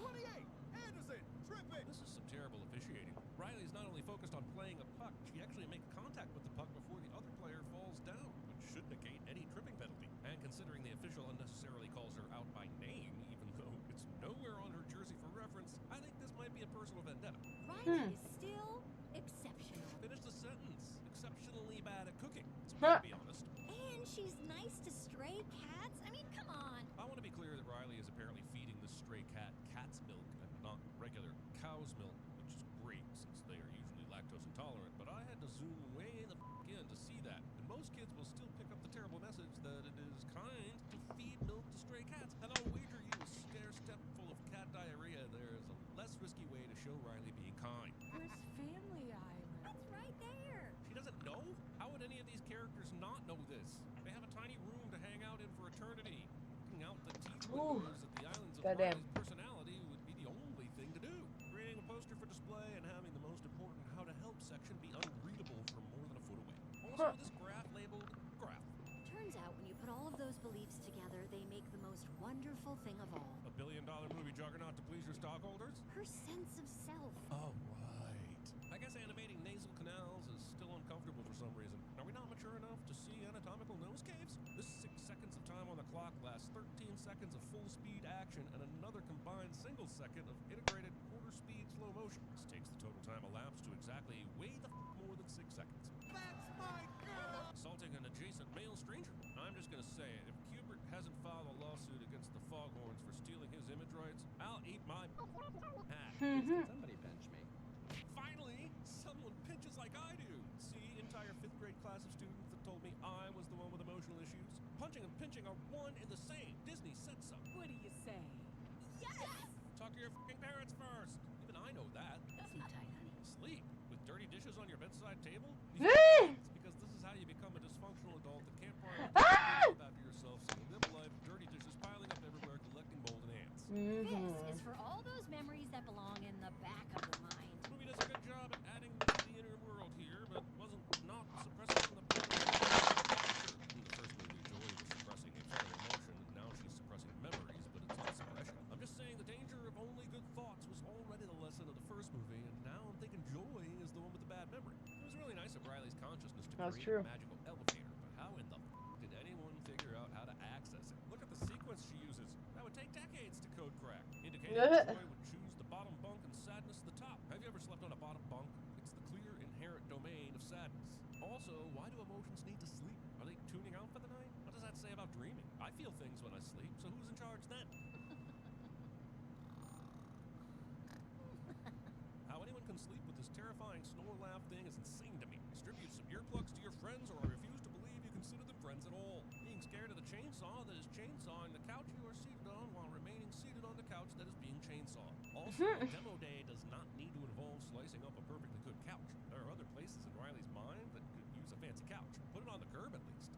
28! Anderson! Tripping! This is some terrible officiating. Riley's not only focused on playing a puck, she actually makes contact with the puck before the other player falls down, which should negate any tripping penalty. And considering the official unnecessarily calls her out by name, even though it's nowhere on her jersey for reference, I think this might be a personal vendetta. Riley is still exceptional. Finish the sentence. Exceptionally bad at cooking. So to be honest. And she's nice to stray cats. I mean, come on. I want to be clear that Riley is apparently feeding the stray cat cat's milk and not regular cow's milk, which is great since they are usually lactose intolerant, but I had to zoom way the in to see that. And most kids will still pick up the terrible message that it is kind to feed milk to stray cats. And I'll wager you a stair step full of cat diarrhea, there is a less risky way to show Riley being kind. Where's Family Island? It's right there. She doesn't know? How would any of these characters not know this? They have a tiny room to hang out in for eternity. Looking out the teeth windows at the islands of Riley's personality would be the only thing to do. Creating a poster for display and having the most important how to help section be unreadable from more than a foot away. Also, this graph labeled graph. Turns out when you put all of those beliefs together, they make the most wonderful thing of all. $1 billion movie juggernaut to please your stockholders? Her sense of self. Oh, right. I guess animating nasal canals is still uncomfortable for some reason. Are we not mature enough to see anatomical nose caves? This 6 seconds of time on the clock lasts 13 seconds of full speed action and another combined single second of integrated quarter speed slow motion. This takes the total time elapsed to exactly way the more than 6 seconds. That's my girl! Assaulting an adjacent male stranger. I'm just gonna say it. If Kubert hasn't filed a lawsuit against the Foghorns for stealing his image rights, I'll eat my hat. Somebody bench me. Finally, someone pinches like I do. See, entire 5th grade class of students that told me I was the one with emotional issues. Punching and pinching are one and the same. Disney said so. What do you say? Yes! Talk to your f***ing parents first. Even I know that. Sleep tight, honey. Sleep? With dirty dishes on your bedside table? It's because this is how you become a dysfunctional adult that can't part after yourself, so you live life, dirty dishes piling up everywhere, collecting mold and ants. This is for all those memories that belong in the back of the mind. This movie does a good job at adding to the inner world here, but wasn't not suppressing the part. In the first movie, Joy was suppressing a felt emotion, and now she's suppressing memories, but it's not suppression. I'm just saying the danger of only good thoughts was already the lesson of the first movie, and now I'm thinking Joy is the one with the bad memory. It was really nice of Riley's consciousness to create a magical elevator, but how in the did anyone figure out how to access it? Look at the sequence she uses. That would take decades to code crack. Indicating that Joy would choose the bottom bunk and sadness at the top. Have you ever slept on a bottom bunk? It's the clear inherent domain of sadness. Also, why do emotions need to sleep? Are they tuning out for the night? What does that say about dreaming? I feel things when I sleep, so who's in charge then? How anyone can sleep with this terrifying snore laugh thing is insane to me. Distribute some earplugs to your friends, or I refuse to believe you consider them friends at all. Being scared of the chainsaw that is chainsawing the couch you are seated on while remaining seated on the couch that is being chainsawed. Also, demo day does not need to involve slicing up a perfectly good couch. There are other places in Riley's mind that could use a fancy couch. Put it on the curb at least.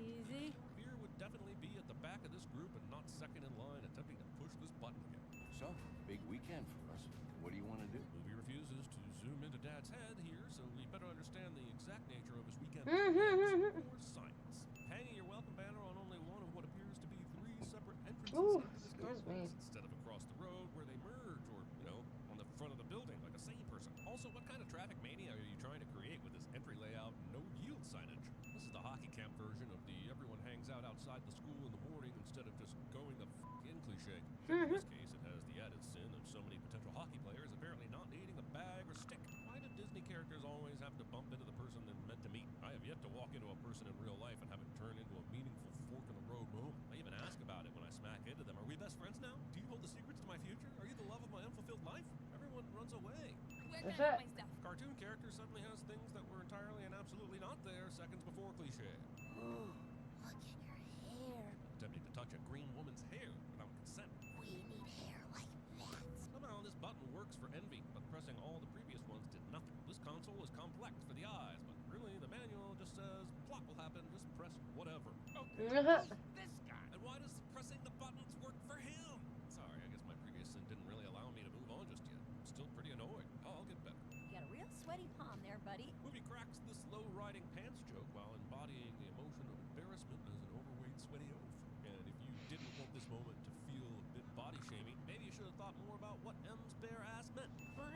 Easy. Fear would definitely be at the back of this group and not second in line attempting to push this button again. So, big weekend for us. What do you want to do? Movie refuses to zoom into Dad's head here, so we better understand the exact nature of his weekend or science. Hanging your welcome banner on only one of what appears to be 3 separate entrances into this complex instead of across across the road where they merge, or, you know, on the front of the building like a sane person. Also, what kind of traffic mania are you trying to create with this entry layout no yield signage? This is the hockey camp version of the everyone hangs out outside the school in the morning instead of just going the in cliche. In this case, it has the added sin of so many potential hockey players apparently not needing a bag or stick. Why do Disney characters always have to bump into the person they're meant to meet? I have yet to walk into a person in real life and have it turn into a meaningful fork in the road moment. I even ask about it when I smack into them. Are we best friends now? Do you hold the secrets to my future? Are you the love of my unfulfilled life? Everyone runs away. Where can I put my stuff? Cartoon character suddenly has things that were entirely and absolutely not there seconds before cliche. Ooh, look at your hair. Attempting to touch a green woman's hair without consent. We need hair like that. Somehow this button works for Envy, but pressing all the previous ones did nothing. This console is complex for the eyes, but really the manual just says, plot will happen, just press whatever. Okay, who's this guy? And why does pressing the buttons work for him? Sorry, I guess my previous sin didn't really allow me to move on just yet. I'm still pretty annoyed. I'll get better. You got a real sweaty palm there, buddy. Movie cracks the slow riding pants joke while embodying the emotion of embarrassment as an overweight, sweaty oaf. And if you didn't want this moment to feel a bit body shaming, maybe you should have thought more about what M's bare ass meant. But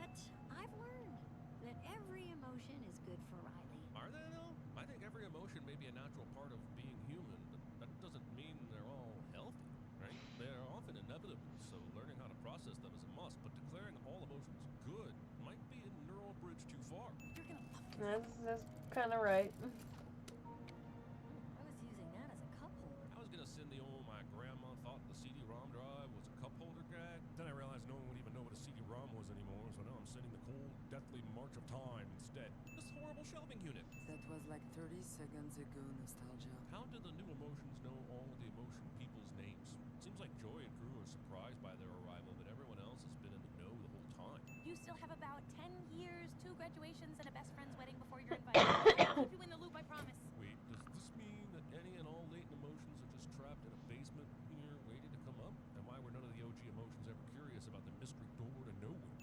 I've learned that every emotion is good for Riley. Are they though? I think every emotion may be a natural part of being human, but that doesn't mean they're all healthy, right? They're often inevitable, so learning how to process them is a must, but declaring all emotions good might be a neural bridge too far. You're gonna love this. That's kind of right. I was using that as a cup holder. I was gonna send the old my grandma thought the CD-ROM drive was a cup holder gag. Then I realized no one would even know what a CD-ROM was anymore, so now I'm sending the cold, deathly march of time instead. This horrible shelving unit. That was like 30 seconds ago, nostalgia. How do the new emotions know all the emotion people's names? Seems like Joy and crew are surprised by their arrival, but everyone else has been in the know the whole time. You still have about 10 years, 2 graduations, and a best friend's wedding before you're invited. I'll keep you in the loop, I promise. Wait, does this mean that any and all latent emotions are just trapped in a basement here waiting to come up? And why were none of the OG emotions ever curious about the mystery door to nowhere?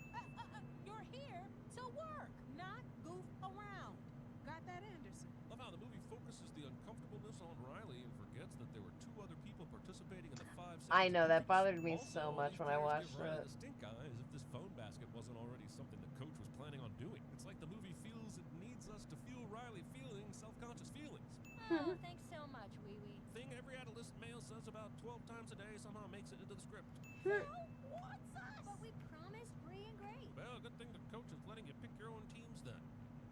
You're here to work, not goof around. Got that, Anderson? Love how the movie focuses the uncomfortableness on Riley and forgets that there were 2 other people participating in the 5 seconds. I know, that bothered me Also, so much when I watched give Riley it. the stink eye as if this phone basket wasn't already something the coach was planning on doing. It's like the movie feels it needs us to feel Riley feeling self-conscious feelings. Oh, thanks so much, Wee Wee. Thing every adolescent male says about 12 times a day somehow makes it into the script. What's us? But we promised Bree and Grace. Well, good thing the coach is letting you pick your own teams then.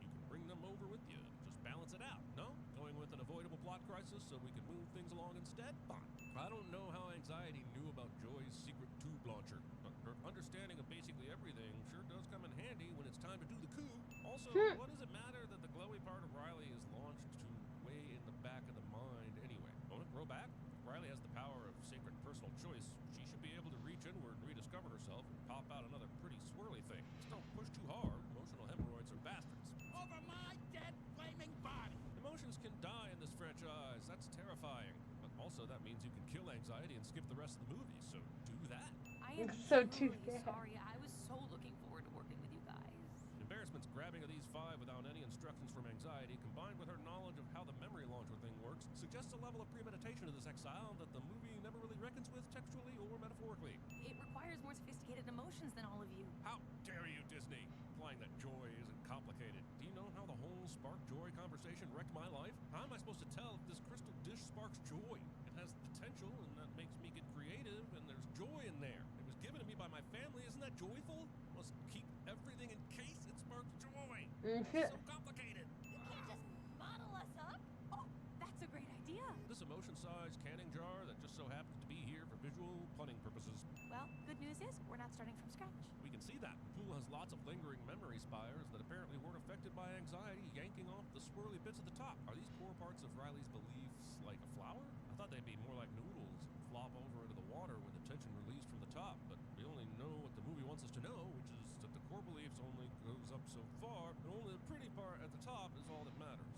You can bring them over with you. Just balance it out, no? Going with an avoidable plot crisis so we can move things along instead? Fine. I don't know how Anxiety knew about Joy's secret tube launcher, but her understanding of basically everything sure does come in handy when it's time to do the coup. Also, what does it matter that the glowy part of Riley is launched to way in the back of the mind anyway? Won't it grow back? If Riley has the power of sacred personal choice, she should be able to reach inward and rediscover herself and pop out another pretty swirly thing. Just don't push too hard. Emotional hemorrhoids are bastards. Over my dead flaming body! Emotions can die in this franchise. That's terrifying. But also that means you can kill Anxiety and skip the rest of the movie, so do that. I am So truly too bad. sorry. I was so looking forward to working with you guys. Embarrassment's grabbing of these 5 without any instructions from Anxiety, combined with her knowledge of how the memory launcher thing works, suggests a level of premeditation of this exile that the movie never really reckons with textually or metaphorically. It requires more sophisticated emotions than all of you. How dare you, Disney? Implying that joy isn't complicated. Do you know how the whole spark joy conversation wrecked my life? How am I supposed to tell if this crystal dish sparks joy? It has potential, and that makes me get creative, and there's joy in there. It was given to me by my family. Isn't that joyful? Must keep everything in case it sparks joy. It's so complicated. You can't just bottle us up. Oh, that's a great idea. This emotion-sized canning jar that just so happens to be here for visual punning purposes. Well, good news is we're not starting from scratch. We can see that. The pool has lots of lingering memory spires that apparently weren't affected by Anxiety yanking off the swirly bits at the top. Are these core parts of Riley's beliefs like a flower? I thought they'd be more like noodles and flop over into the water when the tension released from the top, but we only know what the movie wants us to know, which is that the core beliefs only goes up so far, and only the pretty part at the top is all that matters.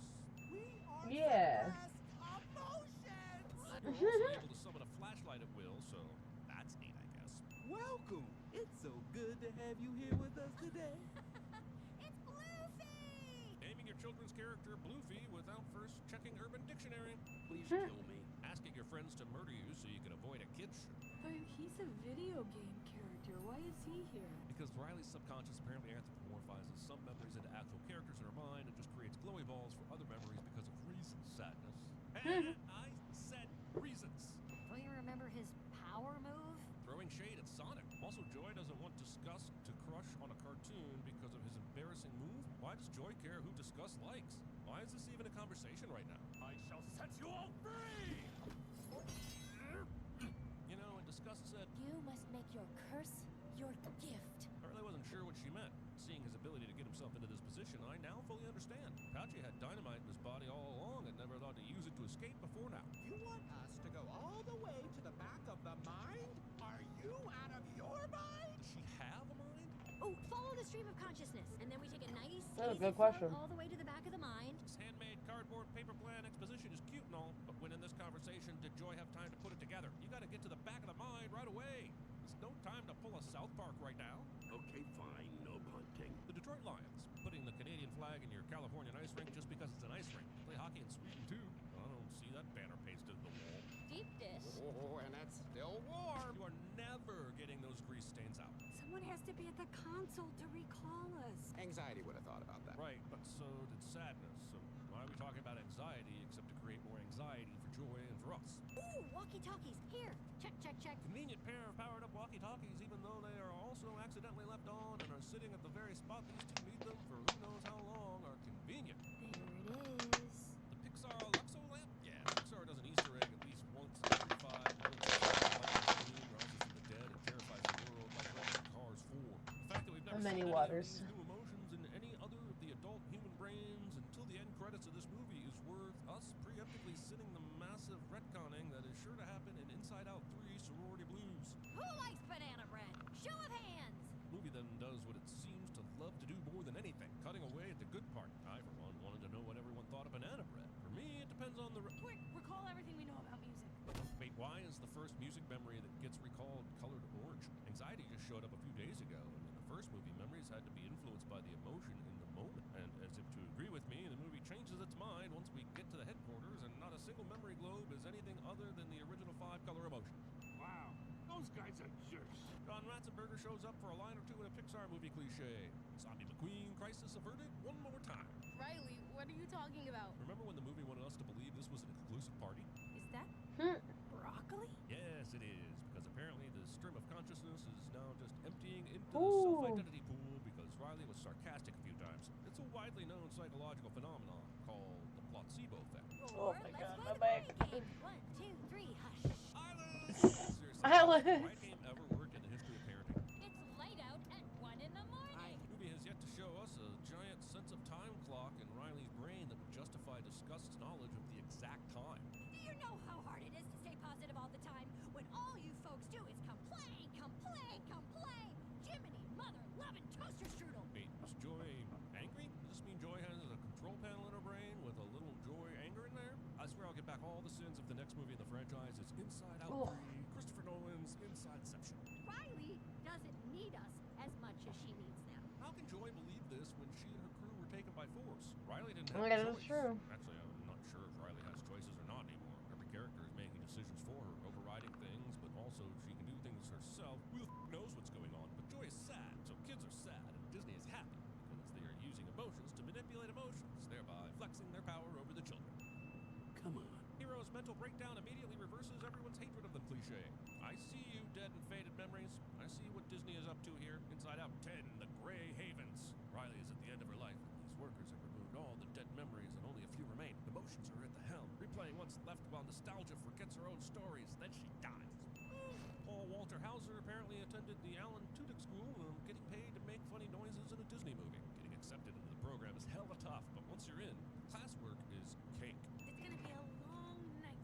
We are Yeah. emotions! You're also able to summon a flashlight at will, so that's neat, I guess. Welcome! It's so good to have you here with us today. It's Bluefy! Naming your children's character Bluefy without first checking Urban Dictionary. Please kill me. Asking your friends to murder you so you can avoid a kid shoot. But he's a video game character. Why is he here? Because Riley's subconscious apparently anthropomorphizes some memories into actual characters in her mind and just creates glowy balls for other memories because of reasons, Sadness. And I said reasons. Don't you remember his power move? Throwing shade at Sonic. Also, Joy doesn't want Disgust to crush on a cartoon because of his embarrassing move. Why does Joy care who Disgust likes? Why is this even a conversation right now? I shall set you all free! You know, and Disgust said, You must make your curse your gift. I really wasn't sure what she meant. Seeing his ability to get himself into this position, I now fully understand. Pouchy had dynamite in his body all along and never thought to use it to escape before now. You want us to go all the way to the back of the mind? Are you out of your mind? Does she have a mind? Oh, follow the stream of consciousness, and then we take a nice, That's a easy good float question. all the way to the back of the mind. This handmade cardboard paper plan exposition is cute and all, but when in this conversation did Joy have time to put it together? You gotta get to the back of the mind right away. There's no time to pull a South Park right now. Okay, fine, no punting. The Detroit Lions, putting the Canadian flag in your Californian ice rink just because it's an ice rink. Play hockey in Sweden too. I don't see that banner pasted to the wall. Deep dish. Oh, and that's still warm. You are never getting those grease stains out. Someone has to be at the console to recall us. Anxiety would have thought about that. Right, but so did Sadness. So why are we talking about anxiety except to create more anxiety for Joy and for us? Ooh, walkie-talkies. Here. Check, check, check. Convenient pair of powered-up walkie-talkies, even though they are also accidentally left on and are sitting at the very spot these two need them for who knows how long, are convenient. There it is. The Pixar Luxo lamp? Yeah, Pixar does an Easter egg at least once every 5 minutes. Lightning Boom rises from the dead and terrifies the world like Cars 4. The fact that we've never Many seen waters. any of these new emotions in any other of the adult human brains until the end credits of this movie is worth us preemptively sitting the massive retconning that is sure to happen in Inside Out 3 Sorority Blues. Who likes banana bread? Show of hands. The movie then does what it seems to love to do more than anything, cutting away at the good part. I, for one, wanted to know what everyone thought of banana bread. For me, it depends on the... Quick, recall everything we know about music. Wait, why is the first music memory that gets recalled colored orange? Anxiety just showed up a few days ago, and in the first movie, memories had to be influenced by the emotion in the moment. And as if to agree with me, the movie changes its mind once we get to the headquarters, and not a single memory globe is anything other than the original 5-color emotion. Wow, those guys are jerks. John Ratzenberger shows up for a line or two in a Pixar movie cliche. Zombie McQueen, crisis averted, one more time. Riley, what are you talking about? Remember when the movie wanted us to believe this was an exclusive party? Is that broccoli? Yes, it is, because apparently the stream of consciousness is now just emptying into the Ooh. self-identity pool because Riley was sarcastic a few times. It's a widely known psychological phenomenon called the placebo effect. Oh my god, my back. 1, 2, 3, hush. Seriously, Island. right game ever work in the history of parenting? It's light out at 1 in the morning. The movie has yet to show us a giant sense of time clock in Riley's brain that would justify Disgust's knowledge of the exact time. Do you know how hard it is to stay positive all the time when all you folks do is complain, complain, complain? Jiminy mother loving toaster strudel. Wait, is Joy angry? Does this mean Joy has a control panel in her brain with a little Joy anger in there? I swear I'll get back all the sins if the next movie in the franchise is Inside Out 3, Christopher Nolan's Insideception. Riley doesn't need us as much as she needs them. How can Joy believe this when she and her crew were taken by force? Riley didn't Oh, have yeah, a that's choice. true. Actually, I'm not sure if Riley has choices or not anymore. Every character is making decisions for her, overriding things, but also she can do things herself. Who the f knows what's going on? But Joy is sad, so kids are sad, and Disney is happy because they are using emotions to manipulate emotions, thereby flexing their power over the children. Come on. Hero's mental breakdown immediately reverses everyone's hatred of the cliche. I see you, dead and faded memories. I see what Disney is up to here. Inside Out 10, The Grey Havens. Riley is at the end of her life. These workers have removed all the dead memories and only a few remain. Emotions are at the helm, replaying what's left while nostalgia forgets her own stories. Then she dies. Paul Walter Hauser apparently attended the Alan Tudyk School, getting paid to make funny noises in a Disney movie. Getting accepted into the program is hella tough, but once you're in, classwork is cake. It's gonna be a long night.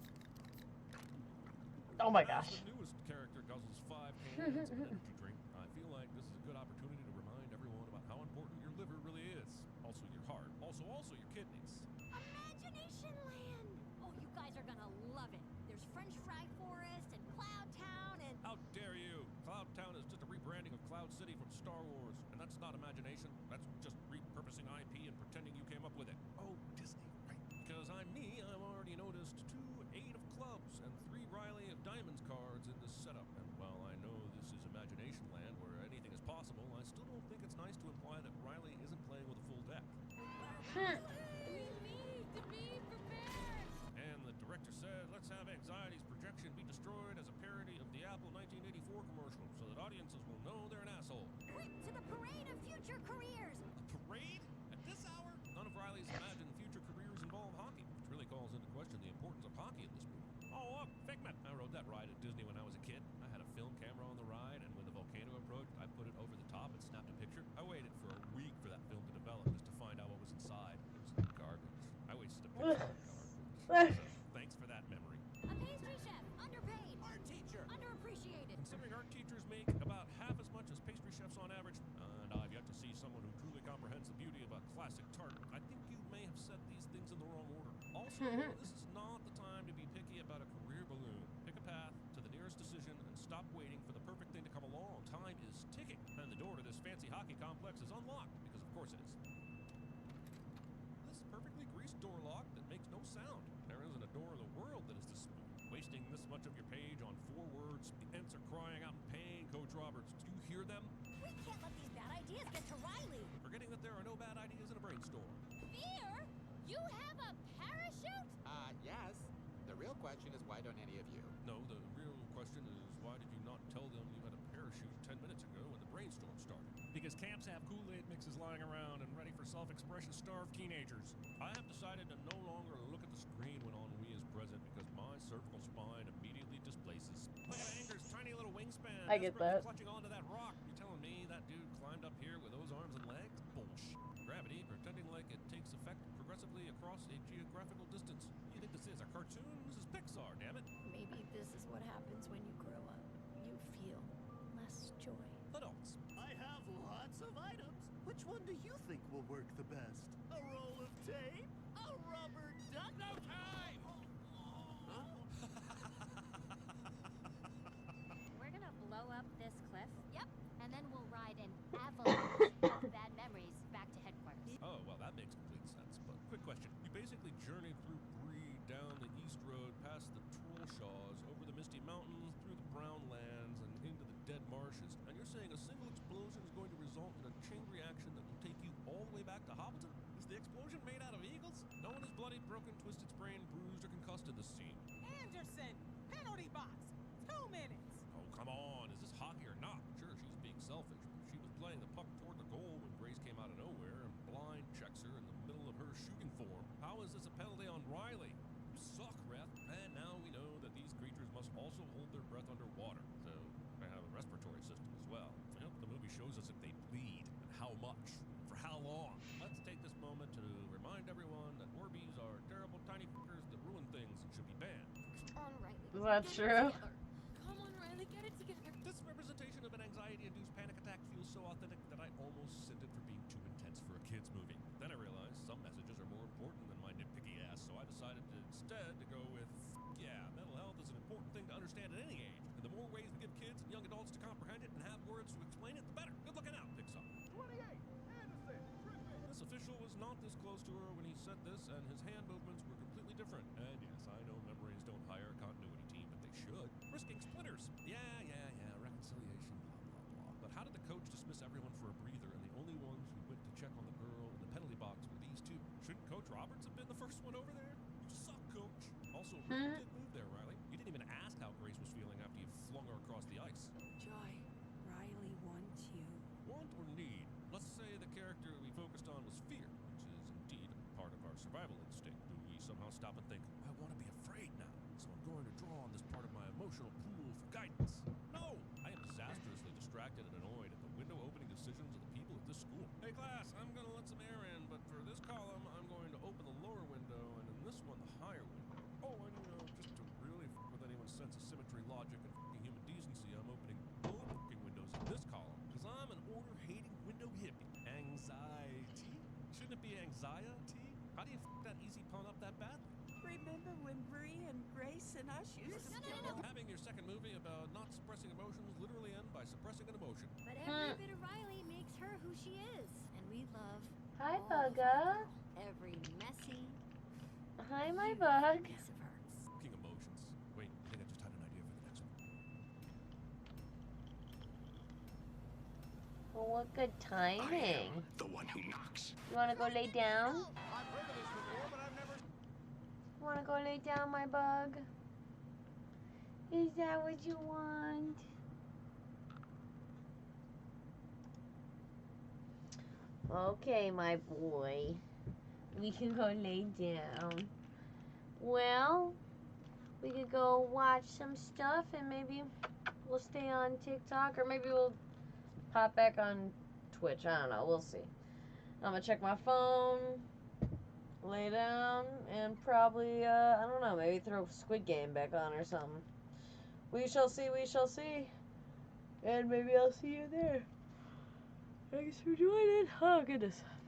Oh my As gosh. the newest character guzzles 5 cans of energy drink, I feel like this is a good opportunity to remind everyone about how important your liver really is. Also your heart. Also your kidneys. Imagination Land! Oh, you guys are gonna love it. There's French Fry Forest and Cloud Town and... How dare you! Cloud Town is just a rebranding of Cloud City from Star Wars, and that's not imagination. That's just repurposing IP and pretending you came up with it. Oh, Disney, right? Because I'm me, I've already noticed 2 8 of clubs and 3 Riley of Diamonds cards in this setup. And while I know this is Imagination Land, where And the director said, let's have Anxiety's projection be destroyed as a parody of the Apple 1984 commercial so that audiences will know they're an asshole. Quick to the parade of future careers! A parade? At this hour? None of Riley's imagined future careers involve hockey, which really calls into question the importance of hockey in this movie. Oh, look, Figment! I rode that ride at Disney when I was a kid. I had a film camera on the ride, and when the volcano approached, I put it over the top and snapped a picture. I waited for a week for that film to develop just to find out what was inside. It was garbage. I wasted a picture of garbage. So, thanks for that memory. A pastry chef, underpaid. Art teacher. Underappreciated. Considering art teachers make about half as much as pastry chefs on average, and I've yet to see someone who truly comprehends the beauty of a classic tart, I think you may have said these things in the wrong order. Also, this is not the time to be picky about a career balloon. Pick a path to the nearest decision and stop waiting for the perfect thing to come along. Time is ticking, and the door to this fancy hockey complex is unlocked, because of course it is. This perfectly greased door lock that makes no sound. There isn't a door in the world that is this smooth. Wasting this much of your page on 4 words. The ants are crying out in pain, Coach Roberts. Do you hear them? We can't let these bad ideas get to Riley. Forgetting that there are no bad ideas in a brainstorm. Fear? You have a parachute? Yes. The real question is why don't any of you? No, the real question is why did you not tell them you had a parachute 10 minutes ago when the brainstorm started? Because camps have Kool-Aid mixes lying around and ready for self-expression starved teenagers. I have decided to no longer look at the screen when ennui is present because my cervical spine immediately displaces. Look at Anger's tiny little wingspan. I get that. Clutching onto that rock. You're telling me that dude climbed up here with those arms and legs? Bullshit. Gravity pretending like it takes effect progressively across a geographical distance. You think this is a cartoon? This is Pixar, damn it. Maybe this is what happens when you grow up. You feel less joy. Adults. I have lots of items. Which one do you think will work the best? A roll of tape? A rubber duck? No time! We're gonna blow up this cliff. Yep. And then we'll ride an avalanche of bad memories back to headquarters. Oh, well, that makes complete sense. But quick question. You basically journeyed through Bree, down the East Road, past the Trollshaws, over the Misty Mountains, through the Brown Lands, and into the Dead Marshes. And you're saying a single explosion is going to result in a chain reaction that will take you all the way back to Hobbleton? Is the explosion made out of eagles? No one is bloody, broken, twisted, sprained, bruised, or concussed in this scene. Anderson, penalty box, 2 minutes. Oh, come on. Is this hockey or not? Sure, she's being selfish, but she was playing the puck toward the goal when Grace came out of nowhere and blind checks her in the middle of her shooting form. How is this a penalty on Riley? You suck, ref. And now we know that these creatures must also hold their breath underwater, so they have a respiratory system as well. I hope the movie shows us if they bleed, and how much, for how long. Let's take this moment to remind everyone that Orbeez are terrible tiny fuckers that ruin things and should be banned. On Riley. That's true. Come on, Riley, get it together. This representation of an anxiety-induced panic attack feels so authentic that I almost sent it for being too intense for a kid's movie. Then I realized some messages are more important than my nitpicky ass, so I decided instead to go with, yeah, mental health is an important thing to understand at any age. And the more ways we give kids and young adults to comprehend it and have words to explain it, the better. Good looking out, Pixar. 28, Anderson, This official was not this close to her when he said this, and his hand movements were completely different. And yes, I know memories don't hire a continuity team, but they should. Risking splinters. Yeah, reconciliation, blah, blah, blah. But how did the coach dismiss everyone for a breather, and the only ones who went to check on the girl in the penalty box were these two? Shouldn't Coach Roberts have been the first one over there? You suck, Coach. Also, really did move there, Riley. You didn't even ask how Grace was feeling after you flung her across the ice. Joy, Riley wants you. Want or need? Let's say the character we focused on was fear, which is indeed part of our survival instinct. Do we somehow stop and think, I want to be afraid now, so I'm going to draw on this part of my emotional pool for guidance? No! I am disastrously distracted and annoyed at the window opening decisions of the people at this school. Hey class, I'm going to let some air in, but for this column, I'm going to open the lower window, and in this one, the higher window. Oh, and just to really f with anyone's sense of symmetry, logic, and f***ing human decency, I'm opening both f***ing windows in this column, because I'm an order-hating window hippie. Anxiety? Shouldn't it be anxiety? How do you f that easy pun up that badly? Remember when Bree and Grace and us used to Having your second movie about not suppressing emotions literally end by suppressing an emotion. But every bit of Riley makes her who she is. And we love Hi, all of Bugga. every messy Hi, my bug. piece of her. Fucking emotions. Wait, I think I just had an idea for the next one. Well, what good timing. The one who knocks. You want to go lay down? I Wanna go lay down, my bug? Is that what you want? Okay, my boy. We can go lay down. Well, we could go watch some stuff and maybe we'll stay on TikTok or maybe we'll pop back on Twitch. I don't know. We'll see. I'm gonna check my phone, lay down, and probably, I don't know, maybe throw Squid Game back on or something. We shall see, we shall see. And maybe I'll see you there. Thanks for joining. Oh, goodness.